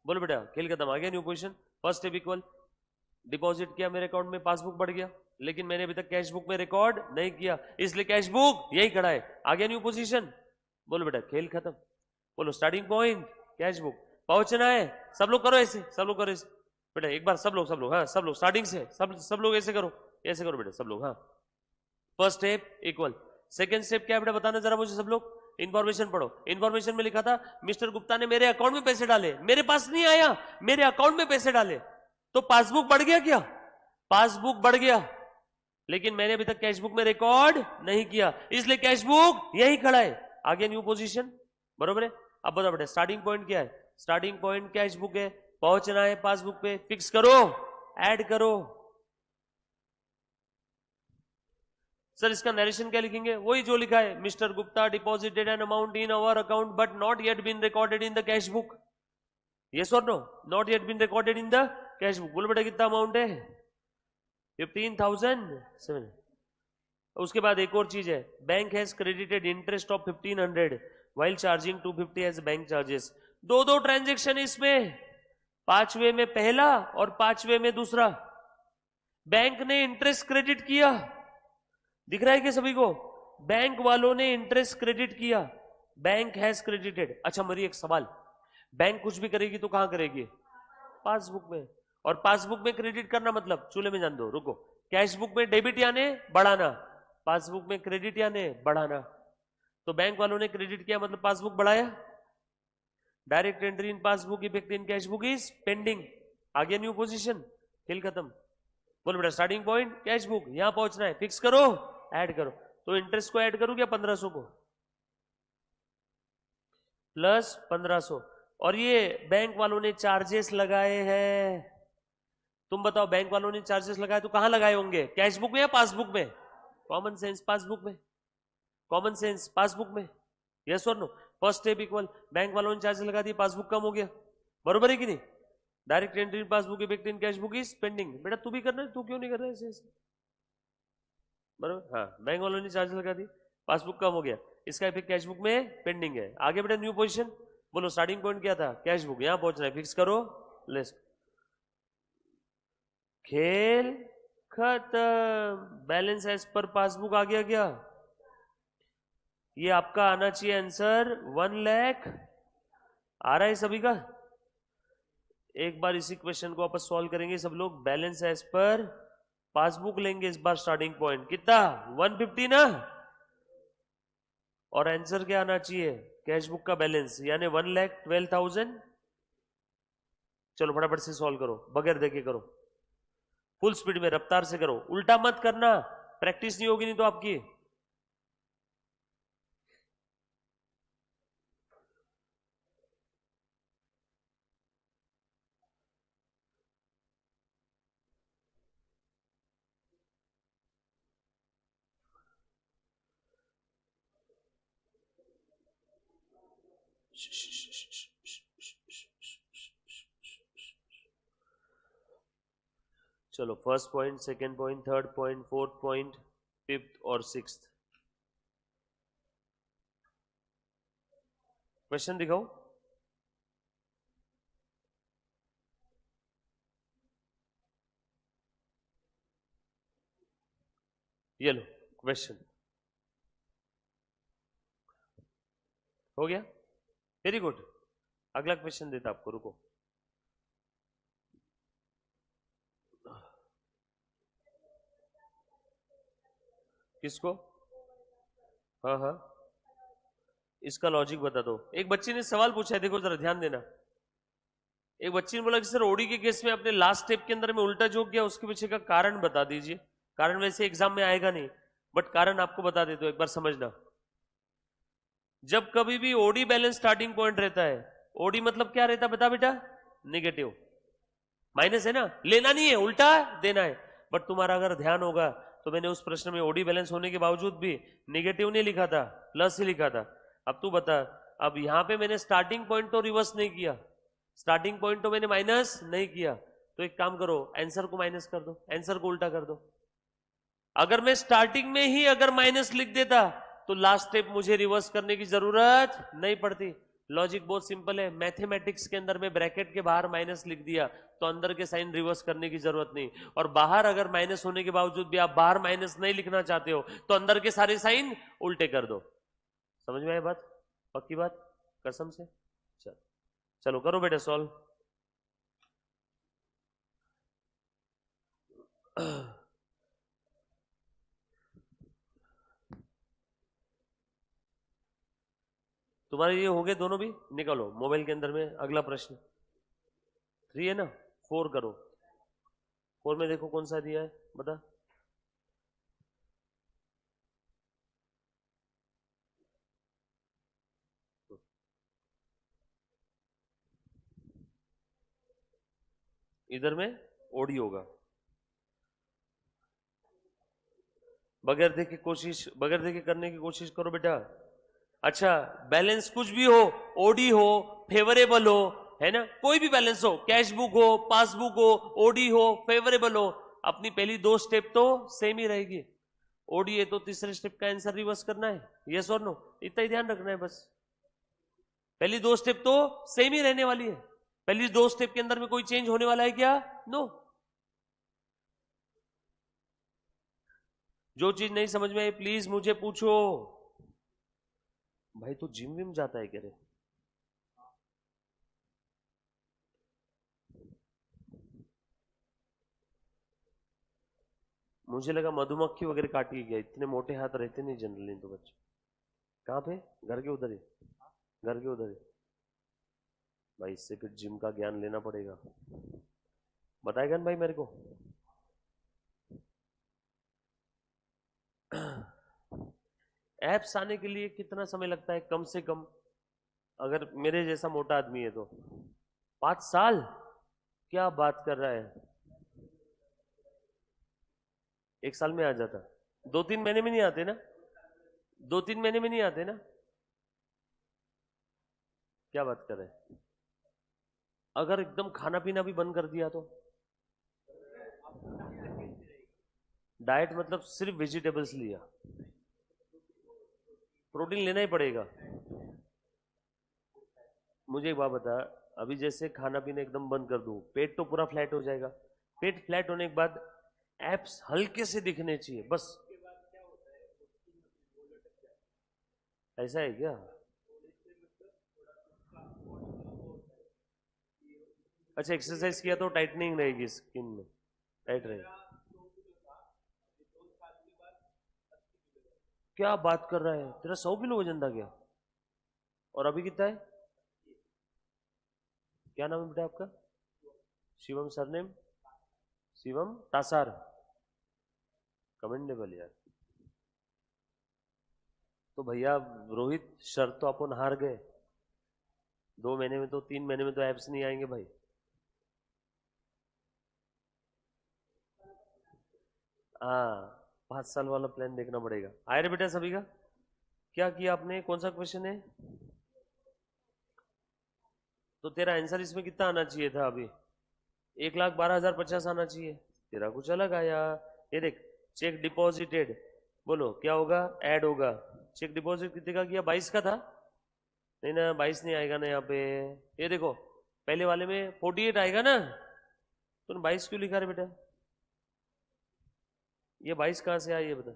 Speaker 1: बोलो बेटा, खेल खत्म, आ गया new position. First step equal, deposit किया मेरे अकाउंट में, पासबुक बढ़ गया, लेकिन मैंने अभी तक कैश बुक में रिकॉर्ड नहीं किया, इसलिए कैश बुक यही खड़ा है, आ गया न्यू पोजीशन। बोलो बेटा, खेल खत्म। बोलो स्टार्टिंग पॉइंट कैश बुक, पहुंचना है। सब लोग करो ऐसे, सब लोग करो ऐसे बेटा, एक बार सब लोग, हाँ सब लोग स्टार्टिंग से, सब लोग ऐसे करो, ऐसे करो बेटा सब लोग। हाँ, first step equal, second step क्या है बेटा बताना जरा मुझे सब लोग। इंफॉर्मेशन पढ़ो। इंफॉर्मेशन में लिखा था मिस्टर गुप्ता ने मेरे अकाउंट में पैसे डाले, मेरे पास नहीं आया, मेरे अकाउंट में पैसे डाले, तो पासबुक बढ़ गया क्या? पासबुक बढ़ गया, लेकिन मैंने अभी तक कैश बुक में रिकॉर्ड नहीं किया, इसलिए कैश बुक यही खड़ा है, आगे न्यू पोजीशन। बरोबर है? अब बताओ बेटा स्टार्टिंग पॉइंट क्या है? स्टार्टिंग पॉइंट कैश बुक है, पहुंचना है पासबुक पे, फिक्स करो, ऐड करो। सर इसका नरेशन क्या लिखेंगे? वही जो लिखा है, mister Gupta deposited an amount in our account but not yet been recorded in the cash book. Yes और no? Not yet been recorded in the cash book. बोलो बेटा कितना अमाउंट है? 15,007। उसके बाद एक और चीज है, bank has credited interest of 1500 while charging 250 as bank charges. दो ट्रांजेक्शन इसमें, 5वें में पहला और 5वें में दूसरा। बैंक ने इंटरेस्ट क्रेडिट किया, दिख रहा है कि सभी को? बैंक वालों ने इंटरेस्ट क्रेडिट किया, बैंक हैज क्रेडिटेड। अच्छा मेरी एक सवाल, बैंक कुछ भी करेगी तो कहां करेगी? पासबुक में। और पासबुक में क्रेडिट करना मतलब, चूल्हे में जान दो, रुको, कैश बुक में डेबिट यानी बढ़ाना, पासबुक में क्रेडिट यानी बढ़ाना। तो बैंक वालों ने क्रेडिट किया मतलब पासबुक बढ़ाया। Direct entry in passbook effect in cash book is pending, आगे न्यू पोजीशन, खेल खत्म। बोलो बेटा स्टार्टिंग पॉइंट कैश बुक, यहां पहुंचना है, फिक्स करो, ऐड करो। तो इंटरेस्ट को ऐड करूं क्या? 1500 को प्लस 1500, और ये बैंक वालों ने चार्जेस लगाए हैं। तुम बताओ बैंक वालों ने चार्जेस लगाए तो कहां लगाए होंगे? कैश बुक में या पासबुक में? कॉमन सेंस, पासबुक में, कॉमन सेंस पासबुक में। यस और no? First step equal, bank वालों ने चार्जेस लगा दिए, पासबुक कम हो गया, बरोबर है कि नहीं? Direct entry in passbook effect in cash book is pending. बेटा तू भी करना है, तू क्यों नहीं कर रहा है ऐसे? बरोबर, हाँ, बैंक वालों ने चार्ज लगा दी, पासबुक कम हो गया, इसका इफेक्ट कैश बुक में पेंडिंग है। आगे बेटा न्यू पोजीशन। बोलो स्टार्टिंग पॉइंट क्या था? कैश बुक, यहां पहुंचना है, फिक्स करो, लिस्ट, खेल खत्म। बैलेंस एज पर पासबुक आ गया क्या? ये आपका आना चाहिए आंसर 1 लाख। आ रहा है सभी का? एक बार इसी क्वेश्चन को वापस सॉल्व करेंगे सब लोग। बैलेंस एज पर पासबुक लेंगे इस बार, स्टार्टिंग पॉइंट कितना? 150 ना, और आंसर क्या आना चाहिए? कैश बुक का बैलेंस यानी 1,12,000। चलो फटाफट से सॉल्व करो, बगैर देखे करो, फुल स्पीड में, रफ्तार से करो, उल्टा मत करना, प्रैक्टिस नहीं होगी नहीं तो आपकी। चलो first point, second point, third point, fourth point, fifth और सिक्स्थ क्वेश्चन दिखाओ। ये लो क्वेश्चन, हो गया, वेरी गुड। अगला क्वेश्चन देता आपको, रुको। किसको? हाँ हाँ, इसका लॉजिक बता दो। एक बच्ची ने सवाल पूछा है, देखो जरा ध्यान देना। एक बच्ची ने बोला कि सर ओडी के केस में अपने लास्ट स्टेप के अंदर में उल्टा जोक किया, उसके पीछे का कारण बता दीजिए। कारण वैसे एग्जाम में आएगा नहीं, बट कारण आपको बता देते हो, एक बार समझना। जब कभी भी ओडी बैलेंस स्टार्टिंग पॉइंट रहता है, ओडी मतलब क्या रहता है बता बेटा? नेगेटिव, माइनस है ना, लेना नहीं है, उल्टा देना है। बट तुम्हारा अगर ध्यान होगा तो मैंने उस प्रश्न में ओडी बैलेंस होने के बावजूद भी नेगेटिव नहीं लिखा था, प्लस ही लिखा था। अब तू बता, अब यहां पे मैंने स्टार्टिंग पॉइंट तो रिवर्स नहीं किया, स्टार्टिंग पॉइंट तो मैंने माइनस नहीं किया, तो एक काम करो, आंसर को माइनस कर दो, आंसर को उल्टा कर दो। अगर मैं स्टार्टिंग में ही अगर माइनस लिख देता तो लास्ट स्टेप मुझे रिवर्स करने की जरूरत नहीं पड़ती। लॉजिक बहुत सिंपल है। मैथमेटिक्स के अंदर में ब्रैकेट के बाहर माइनस लिख दिया तो अंदर के साइन रिवर्स करने की जरूरत नहीं, और बाहर अगर माइनस होने के बावजूद भी आप बाहर माइनस नहीं लिखना चाहते हो तो अंदर के सारे साइन उल्टे कर दो। समझ में आई बात? पक्की बात? कसम से? चलो चलो करो बेटा सॉल्व। तुम्हारे ये हो गए दोनों भी, निकालो मोबाइल के अंदर में अगला प्रश्न। 3 है ना, 4 करो। 4 में देखो कौन सा दिया है, बता। इधर में ओडी होगा। बगैर देखे कोशिश, बगैर देखे करने की कोशिश करो बेटा। अच्छा, बैलेंस कुछ भी हो, ओडी हो, फेवरेबल हो, है ना, कोई भी बैलेंस हो, कैश बुक हो, पासबुक हो, ओडी हो, फेवरेबल हो, अपनी पहली 2 स्टेप तो सेम ही रहेगी। ओडी है तो तीसरे स्टेप का आंसर रिवर्स करना है, यस और नो, इतना ही ध्यान रखना है बस। पहली 2 स्टेप तो सेम ही रहने वाली है। पहली 2 स्टेप के अंदर में कोई चेंज होने वाला है क्या? नो। जो चीज नहीं समझ में आई प्लीज मुझे पूछो। भाई तो जिम विम जाता है क्या रे? मुझे लगा मधुमक्खी वगैरह काटी गया, इतने मोटे हाथ रहते नहीं जनरली तो बच्चे। कहाँ पे? घर के उधर ही? घर के उधर ही? भाई इससे फिर जिम का ज्ञान लेना पड़ेगा, बताएगा ना भाई मेरे को। एप्स आने के लिए कितना समय लगता है कम से कम, अगर मेरे जैसा मोटा आदमी है तो? 5 साल? क्या बात कर रहा है? 1 साल में आ जाता? 2-3 महीने में नहीं आते ना? 2-3 महीने में नहीं आते ना? क्या बात कर रहे हैं? अगर एकदम खाना पीना भी बंद कर दिया तो? डाइट मतलब सिर्फ वेजिटेबल्स लिया? प्रोटीन लेना ही पड़ेगा। मुझे एक बात बता, अभी जैसे खाना पीना एकदम बंद कर दूं, पेट तो पूरा फ्लैट हो जाएगा। पेट फ्लैट होने के बाद एप्स हल्के से दिखने चाहिए बस। ऐसा है क्या? अच्छा, एक्सरसाइज किया तो टाइटनिंग रहेगी स्किन में, टाइट रहेगी? क्या बात कर रहा है, तेरा 100 किलो वजन था क्या? और अभी कितना है? क्या नाम है बेटा आपका? शिवम सरनेम? शिवम तासार? कमेंडेबल यार। तो भैया रोहित, शर्त तो अपन हार गए। 2 महीने में तो, 3 महीने में तो एब्स नहीं आएंगे भाई। हाँ, 5 साल वाला प्लान देखना पड़ेगा। आए रे बेटा सभी का? क्या किया आपने? कौन सा क्वेश्चन है? तो तेरा आंसर इसमें कितना आना चाहिए था अभी? 1,12,050 आना चाहिए। तेरा कुछ अलग आया। ये देख, चेक डिपॉजिटेड, बोलो क्या होगा? ऐड होगा। चेक डिपॉजिट कितने का किया? 22 का था? नहीं ना, 22 नहीं आएगा ना यहाँ पे। ये देखो, पहले वाले में 48 आएगा ना, तूने 22 क्यों लिखा रे बेटा? ये 22 कहाँ से आया ये बता।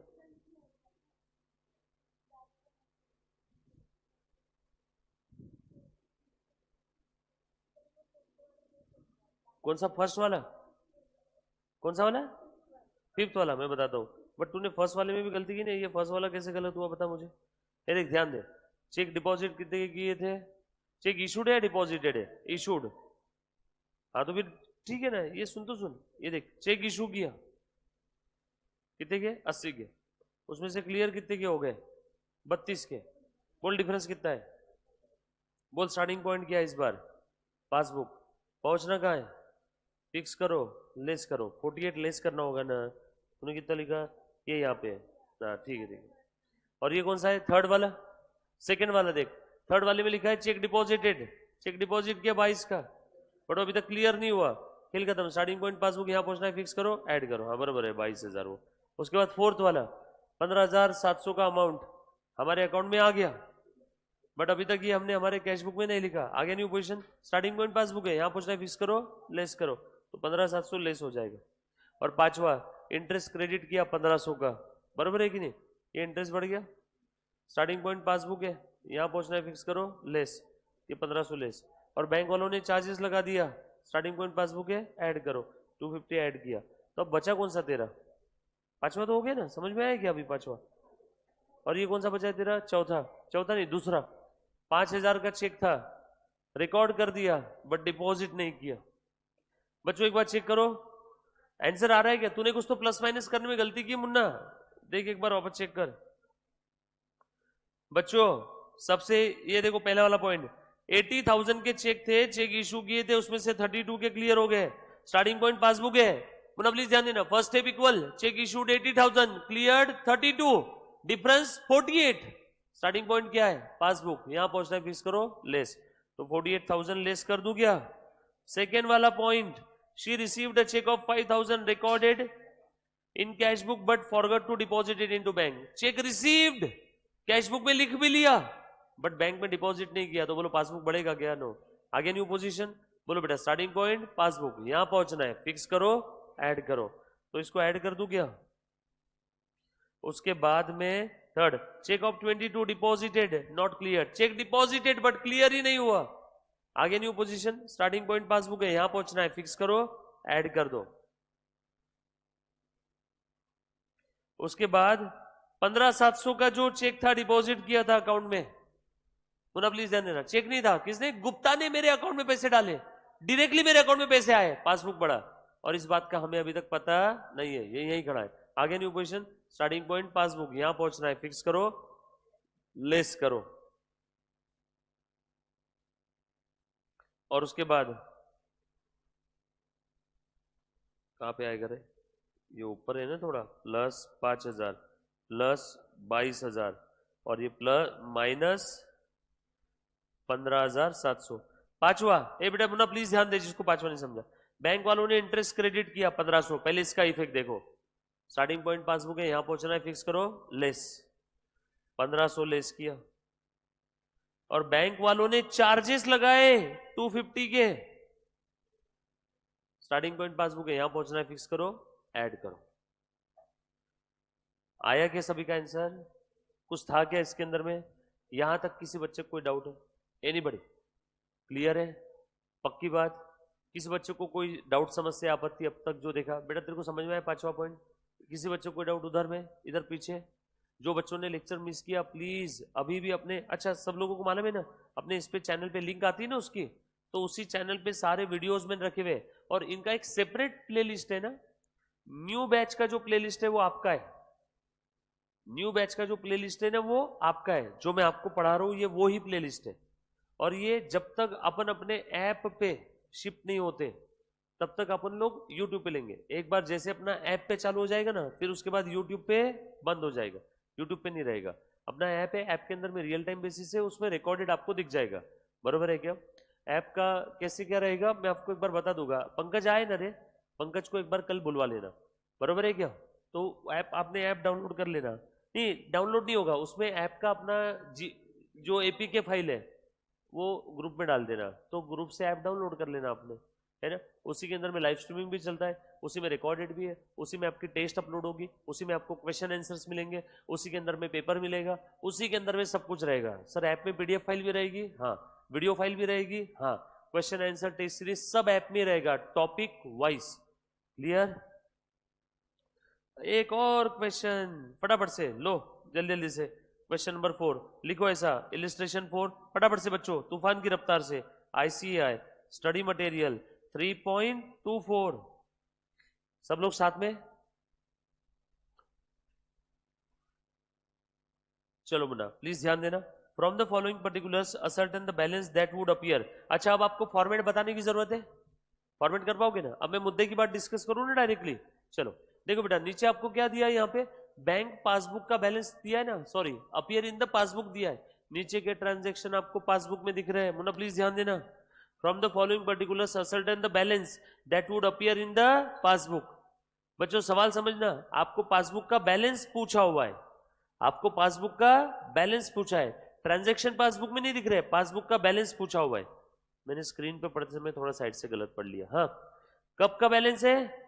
Speaker 1: कौन सा फर्स्ट वाला? कौन सा वाला? 5th वाला? मैं बताता हूँ। बट तूने फर्स्ट वाले में भी गलती की नहीं, ये फर्स्ट वाला कैसे गलत हुआ बता मुझे। ये देख ध्यान दे, चेक डिपॉजिट कितने के किए थे? चेक इशूड है डिपॉजिटेड है? इशूड। हाँ तो फिर ठीक है ना, ये सुन तो सुन, ये देख चेक इशू किया कितने के? 80 के। उसमें से क्लियर कितने के हो गए? 32 के। बोल डिफरेंस कितना है? बोल स्टार्टिंग पॉइंट क्या है इस बार? पासबुक। पहुंचना कहाँ है? फिक्स करो, लेस करो। 48 लेस करना होगा ना, तूने कितना लिखा? ये यहाँ पे है। हाँ ठीक है ठीक है। और ये कौन सा है? थर्ड वाला? सेकंड वाला देख, थर्ड वाले में लिखा है चेक डिपॉजिटेड। चेक डिपॉजिट किया 22 का, बट अभी तक क्लियर नहीं हुआ। खेल खत्म। स्टार्टिंग पॉइंट पासबुक यहाँ पहुंचना है, फिक्स करो, ऐड करो। हाँ बराबर है 22,000 वो। उसके बाद फोर्थ वाला 15,700 का अमाउंट, हमारे अकाउंट में आ गया, बट अभी तक ये हमने हमारे कैश बुक में नहीं लिखा। आगे new position, starting point passbook है, यहाँ पूछना है फिक्स करो लेस करो, तो 15,700 लेस हो जाएगा। और पांचवा, इंटरेस्ट क्रेडिट किया 1500 का, बराबर है कि नहीं, ये इंटरेस्ट बढ़ गया। स्टार्टिंग पॉइंट पासबुक है, यहाँ पहुंचना है फिक्स करो लेस, ये 1500 लेस। और बैंक वालों ने चार्जेस लगा दिया, स्टार्टिंग पॉइंट पासबुक है ऐड करो, 250 ऐड किया, तो अब बचा कौन सा तेरा, पांचवा तो हो गया ना, समझ में आया क्या अभी पांचवा। और ये कौन सा बचा है तेरा, चौथा, चौथा नहीं दूसरा, 5,000 का चेक था, रिकॉर्ड कर दिया बट डिपॉजिट नहीं किया। बच्चों एक बार चेक करो आंसर आ रहा है क्या, तूने कुछ तो प्लस माइनस करने में गलती की मुन्ना, देख एक बार वापस चेक कर। बच्चों सबसे ये देखो पहला वाला पॉइंट, 80,000 के चेक थे, चेक इशू किए थे, उसमें से 32 के क्लियर हो गए। स्टार्टिंग पॉइंट पासबुक है, मुन्ना प्लीज ध्यान देना, first step equal, cheque issued 80,000, cleared 32, difference 48। Starting point क्या है, पासबुक, यहां पहुंचना है फिक्स करो लेस, तो 48,000 लेस कर दूं क्या। सेकेंड वाला point, she received a cheque of 5,000 recorded in cash book but forgot to deposit it into bank. Cheque received cash book में लिख भी लिया बट बैंक में डिपॉजिट नहीं किया, तो बोलो पासबुक बढ़ेगा क्या, नो। आगे न्यू पोजीशन, बोलो बेटा स्टार्टिंग पॉइंट पासबुक, यहां पहुंचना है फिक्स करो ऐड करो, तो इसको ऐड कर दूं क्या। उसके बाद में third, cheque of 22 deposited not clear, cheque deposited but clear ही नहीं हुआ। आगे new position, starting point passbook है, यहां पहुंचना है फिक्स करो ऐड कर दो। उसके बाद 15,700 का जो चेक था डिपॉजिट किया था अकाउंट में, पुनः प्लीज ध्यान देना, चेक नहीं था, किसने, गुप्ता ने मेरे अकाउंट में पैसे डाले, डायरेक्टली मेरे अकाउंट में पैसे आए, पासबुक बढ़ा, और इस बात का हमें अभी तक पता नहीं है, ये यही खड़ा है। आगे new position, starting point passbook, यहां पहुंचना है फिक्स करो लेस करो। और उसके बाद कहां पे आएगा रे, ये ऊपर है ना थोड़ा, प्लस 5,000 प्लस 22,000 और ये प्लस माइनस 15,700। पांचवा, ए बेटा मुन्ना प्लीज ध्यान दे, जिसको पांचवा नहीं समझा, बैंक वालों ने इंटरेस्ट क्रेडिट किया 1,500, पहले इसका इफेक्ट देखो, स्टार्टिंग पॉइंट पासबुक है, यहां पहुंचना है फिक्स करो लेस, 1,500 लेस किया। और बैंक वालों ने चार्जेस लगाए 250 के, स्टार्टिंग पॉइंट पासबुक है, यहां पहुंचना है फिक्स करो ऐड करो। आया क्या सभी का आंसर, कुछ था क्या इसके अंदर में, यहां तक किसी बच्चे को कोई डाउट है, एनीबॉडी, क्लियर है, पक्की बात, किसी बच्चे को कोई डाउट समस्या आपत्ति अब तक जो देखा, बेटा तेरे को समझ में आया पांचवा पॉइंट, किसी बच्चे को कोई डाउट उधर में, इधर पीछे, जो बच्चों ने लेक्चर मिस किया प्लीज अभी भी अपने, अच्छा सब लोगों को मालूम है ना, अपने इस पे चैनल पे लिंक आती है ना उसकी, तो उसी चैनल पे सारे वीडियोस में रखे हुए, और इनका एक सेपरेट प्लेलिस्ट है ना, न्यू बैच का जो प्लेलिस्ट है वो आपका है, न्यू बैच का जो प्लेलिस्ट है ना वो आपका है, जो मैं आपको पढ़ा रहा हूं ये वो ही प्लेलिस्ट है। और ये जब तक अपन अपने ऐप पे शिफ्ट नहीं होते तब तक अपन लोग यूट्यूब पे लेंगे, एक बार जैसे अपना ऐप पे चालू हो जाएगा ना, फिर उसके बाद यूट्यूब पे बंद हो जाएगा, यूट्यूब पे नहीं रहेगा, अपना ऐप है, ऐप के अंदर में रियल टाइम बेसिस है, उसमें रिकॉर्डेड आपको दिख जाएगा, बरोबर है क्या। ऐप का कैसे क्या रहेगा मैं आपको एक बार बता दूंगा, पंकज आए ना रे, पंकज को एक बार कल बुलवा लेना, बरोबर है क्या। तो ऐप, आपने ऐप डाउनलोड कर लेना, नहीं डाउनलोड नहीं होगा, उसमें ऐप का अपना जो एपीके फाइल है वो ग्रुप में डाल देना, तो ग्रुप से ऐप डाउनलोड कर लेना आपने, है ना, उसी के अंदर में लाइव स्ट्रीमिंग भी चलता है, उसी में रिकॉर्डेड भी है, उसी में आपकी टेस्ट अपलोड होगी, उसी में आपको क्वेश्चन आंसर्स मिलेंगे, उसी के अंदर में पेपर मिलेगा, उसी के अंदर में सब कुछ रहेगा। सर ऐप में पीडीएफ फाइल भी रहेगी, हाँ, वीडियो फाइल भी रहेगी, हाँ, क्वेश्चन आंसर टेस्ट सीरीज सब ऐप में रहेगा, टॉपिक वाइज, क्लियर। एक और क्वेश्चन फटाफट से लो, जल्दी जल्दी से, क्वेश्चन नंबर 4 लिखो ऐसा, इलिस्ट्रेशन 4 फटाफट से बच्चों, तूफान की रफ्तार से, आईसीआई स्टडी मटेरियल 3.24, सब लोग साथ में, चलो मुन्ना प्लीज ध्यान देना, from the following particulars ascertain the balance that would appear. अच्छा अब आपको फॉर्मेट बताने की जरूरत है, फॉर्मेट कर पाओगे ना, अब मैं मुद्दे की बात डिस्कस करूं ना डायरेक्टली। चलो देखो बेटा, नीचे आपको क्या दिया है, यहाँ पे बैंक पासबुक का बैलेंस दिया है ना, sorry appear in the passbook दिया है, नीचे के ट्रांजेक्शन आपको पासबुक में दिख रहे हैं, मुन्ना प्लीज ध्यान देना, from the following particulars ascertain the balance that would appear in the passbook. बच्चों सवाल समझना, आपको पासबुक का बैलेंस पूछा हुआ है, आपको पासबुक का बैलेंस पूछा है, ट्रांजैक्शन पासबुक में नहीं दिख रहा है, पासबुक का बैलेंस पूछा हुआ है। मैंने स्क्रीन पे पढ़ते समय थोड़ा साइड से गलत पढ़ लिया। हाँ, कब का बैलेंस है,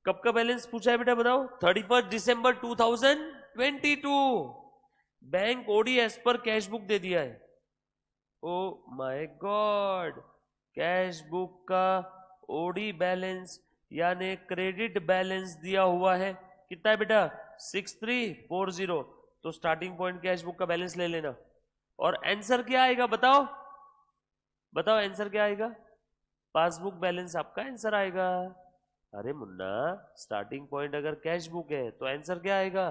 Speaker 1: कब का बैलेंस पूछा है बेटा बताओ, 31 दिसंबर 2022। Bank OD as per cash book दे दिया है। Oh my god, cash book का ओडी बैलेंस यानी क्रेडिट बैलेंस दिया हुआ है, कितना है बेटा 6340। तो स्टार्टिंग पॉइंट कैश बुक का बैलेंस ले लेना, और आंसर क्या आएगा बताओ, बताओ आंसर क्या आएगा, पासबुक बैलेंस आपका आंसर आएगा। अरे मुन्ना, स्टार्टिंग पॉइंट अगर कैश बुक है तो आंसर क्या आएगा,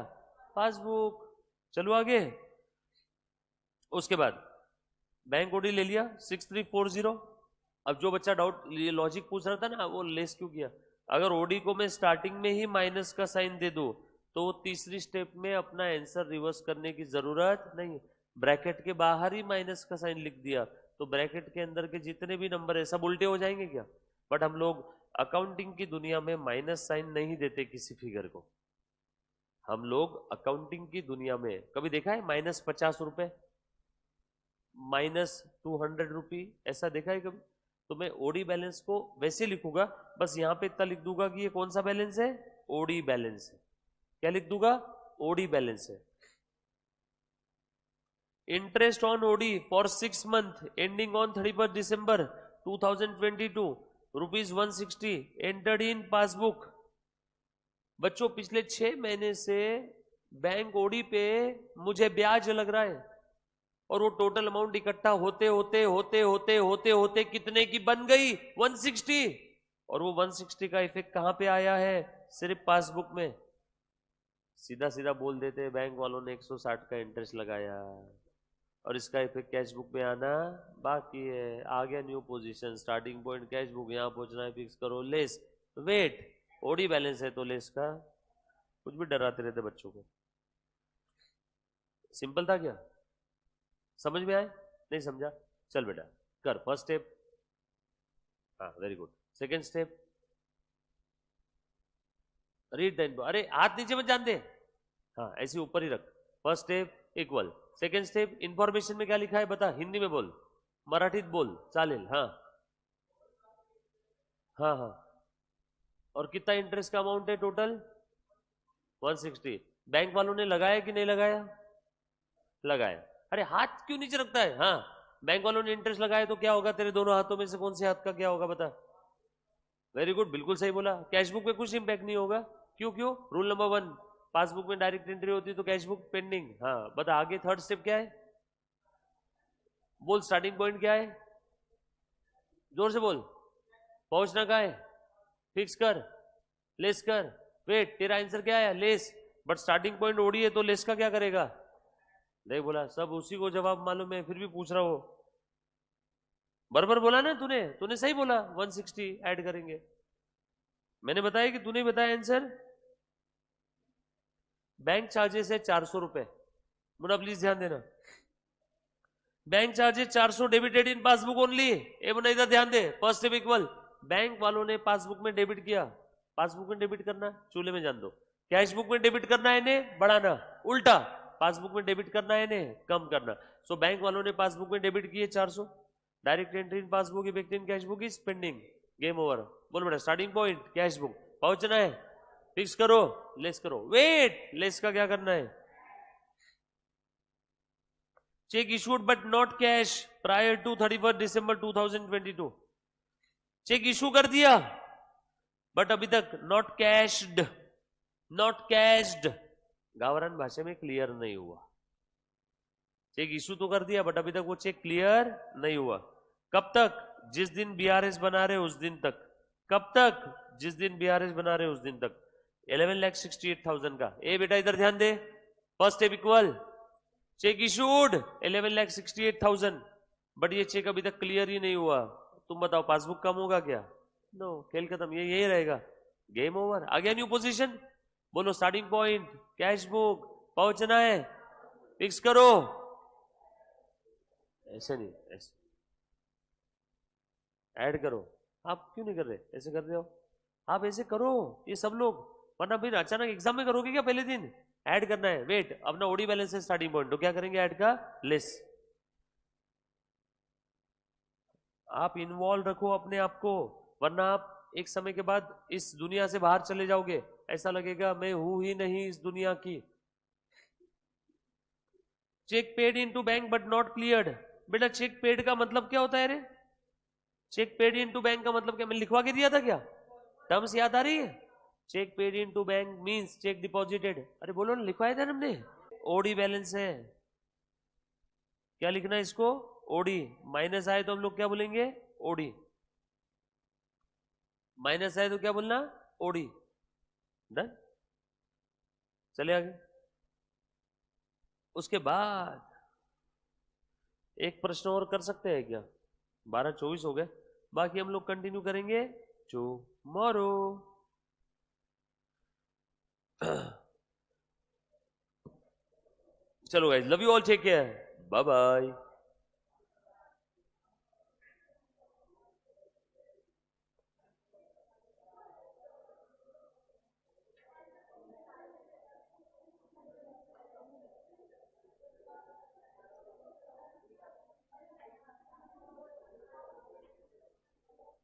Speaker 1: पासबुक। चलो आगे, उसके बाद बैंक ओडी ले लिया 6340। अब जो बच्चा डाउट ये लॉजिक पूछ रहा था ना, वो लेस क्यों किया, अगर ओडी को मैं स्टार्टिंग में ही माइनस का साइन दे दूं तो तीसरी स्टेप में अपना आंसर रिवर्स करने की जरूरत नहीं, ब्रैकेट के बाहर ही माइनस का साइन लिख दिया तो ब्रैकेट के अंदर के जितने भी नंबर है सब उल्टे हो जाएंगे क्या। बट हम लोग अकाउंटिंग की दुनिया में माइनस साइन नहीं देते किसी फिगर को। हम लोग अकाउंटिंग की दुनिया में कभी देखा है -50 रुपए, -200 रुपी, ऐसा देखा है कभी? तो मैं ओडी बैलेंस को वैसे लिखूंगा, बस यहां पे इतना लिख दूंगा कि ये कौन सा बैलेंस है, ओडी बैलेंस है। क्या लिख दूंगा, ओडी बैलेंस है। Interest on OD for 6 month ending on 31 December 2022 ₹160 entered in passbook. बच्चों पिछले 6 महीने से बैंक ओडी पे मुझे ब्याज लग रहा है, और वो टोटल अमाउंट इकट्ठा होते होते होते होते होते होते कितने की बन गई, 160। और वो 160 का इफेक्ट कहां पे आया है, सिर्फ पासबुक में। सीधा सीधा बोल देते हैं बैंक वालों ने 160 का इंटरेस्ट लगाया और इसका इफेक्ट कैश बुक में आना बाकी है। आ गया new position, starting point cash book, यहां पहुंचना है, फिक्स करो लेस, वेट ओडी बैलेंस है तो लेस का। कुछ भी डराते रहते बच्चों को। सिंपल था क्या, समझ में आए, नहीं समझा, चल बेटा कर फर्स्ट स्टेप। हाँ very good, second step read the, अरे हाथ नीचे मत जान दे, हाँ ऐसे ऊपर ही रख। First step equal, second step information में क्या लिखा है बता, हिंदी में बोल, मराठीत बोल चालेल। हाँ हाँ हाँ, और कितना इंटरेस्ट का अमाउंट है टोटल 160। बैंक वालों ने लगाया कि नहीं लगाया, लगाया। अरे हाथ क्यों नीचे रखता है, हाँ बैंक वालों ने इंटरेस्ट लगाया तो क्या होगा, तेरे दोनों हाथों में से कौन से हाथ का क्या होगा बता। वेरी गुड, बिल्कुल सही बोला, कैशबुक पे कुछ इंपैक्ट नहीं होगा। क्यों क्यों, रूल नंबर 1, पासबुक में डायरेक्ट एंट्री होती है तो कैशबुक पेंडिंग। हाँ बता आगे थर्ड स्टेप क्या है, बोल स्टार्टिंग पॉइंट क्या है, जोर से बोल, पहुंचना कहाँ है, फिक्स कर, लेस कर। वेट तेरा आंसर क्या है, less, but starting point OD है तो लेस का क्या करेगा, देख बोला सब उसी को जवाब मालूम है फिर भी पूछ रहा हो। बराबर बोला ना तूने, तूने सही बोला, 160 ऐड करेंगे। मैंने बताया कि तूने बताया आंसर। बैंक चार्जेस है 400 रुपए, मुन्ना प्लीज ध्यान देना, bank charges 400 debited in passbook only. ए मुन्ना इधर ध्यान दे, फर्स्ट स्टेप इक्वल, बैंक वालों ने पासबुक में डेबिट किया, पासबुक में डेबिट करना चूल्हे में जान दो, कैश बुक में डेबिट करना है इन्हें बढ़ाना, उल्टा पासबुक में डेबिट करना है इन्हें कम करना। सो बैंक वालों ने पासबुक में डेबिट किए 400, direct entry in passbook effect in cash book is pending, game over. बोल बेटा स्टार्टिंग पॉइंट कैश बुक, पहुंचना है, फिक्स करो, लेस करो। वेट लेस का क्या करना है, cheque issued but not cash prior to 31 December 2022। Cheque issue कर दिया बट अभी तक नॉट कैश्ड, नॉट कैश्ड गावरान भाषा में क्लियर नहीं हुआ। चेक इशू तो कर दिया बट अभी तक वो चेक क्लियर नहीं हुआ। कब तक, जिस दिन बीआरएस बना रहे उस दिन तक। कब तक, जिस दिन बीआरएस बना रहे उस दिन तक। 11,68,000 का। ए बेटा इधर ध्यान दे, first step equal, cheque issued 11,68,000, but ये चेक अभी तक क्लियर ही नहीं हुआ। तुम बताओ पासबुक कम होगा क्या, नो, खेल खत्म, ये यही रहेगा, गेम ओवर। आ गया न्यू पोजीशन, बोलो स्टार्टिंग पॉइंट कैश बुक, पहुंचना है, फिक्स करो, ऐसे नहीं, ऐसे ऐड करो। आप क्यों नहीं कर रहे, ऐसे कर रहे हो आप, ऐसे करो, ये सब लोग वरना फिर अचानक एग्जाम में करोगे क्या पहले दिन? ऐड करना है, वेट अपना ओडी बैलेंस है स्टार्टिंग पॉइंट, तो क्या करेंगे ऐड का लेस। आप इन्वॉल्व रखो अपने आप को, वरना आप एक समय के बाद इस दुनिया से बाहर चले जाओगे, ऐसा लगेगा मैं हूं ही नहीं इस दुनिया की। Cheque paid into bank but not cleared, बेटा चेक पेड का मतलब क्या होता है रे? चेक पेड इनटू बैंक का मतलब क्या, मैंने लिखवा के दिया था क्या? टर्म्स याद आ रही है? Cheque paid into bank means cheque deposited, अरे बोलो ना, लिखवाया था ना हमने। ओडी बैलेंस है, क्या लिखना है इसको? ओडी। माइनस आए तो हम लोग क्या बोलेंगे? ओडी। माइनस आए तो क्या बोलना? ओडी। डन, चले आगे। उसके बाद एक प्रश्न और कर सकते हैं क्या? 12:24 हो गए, बाकी हम लोग कंटिन्यू करेंगे टुमारो। चलो guys, love you all, take care, bye bye.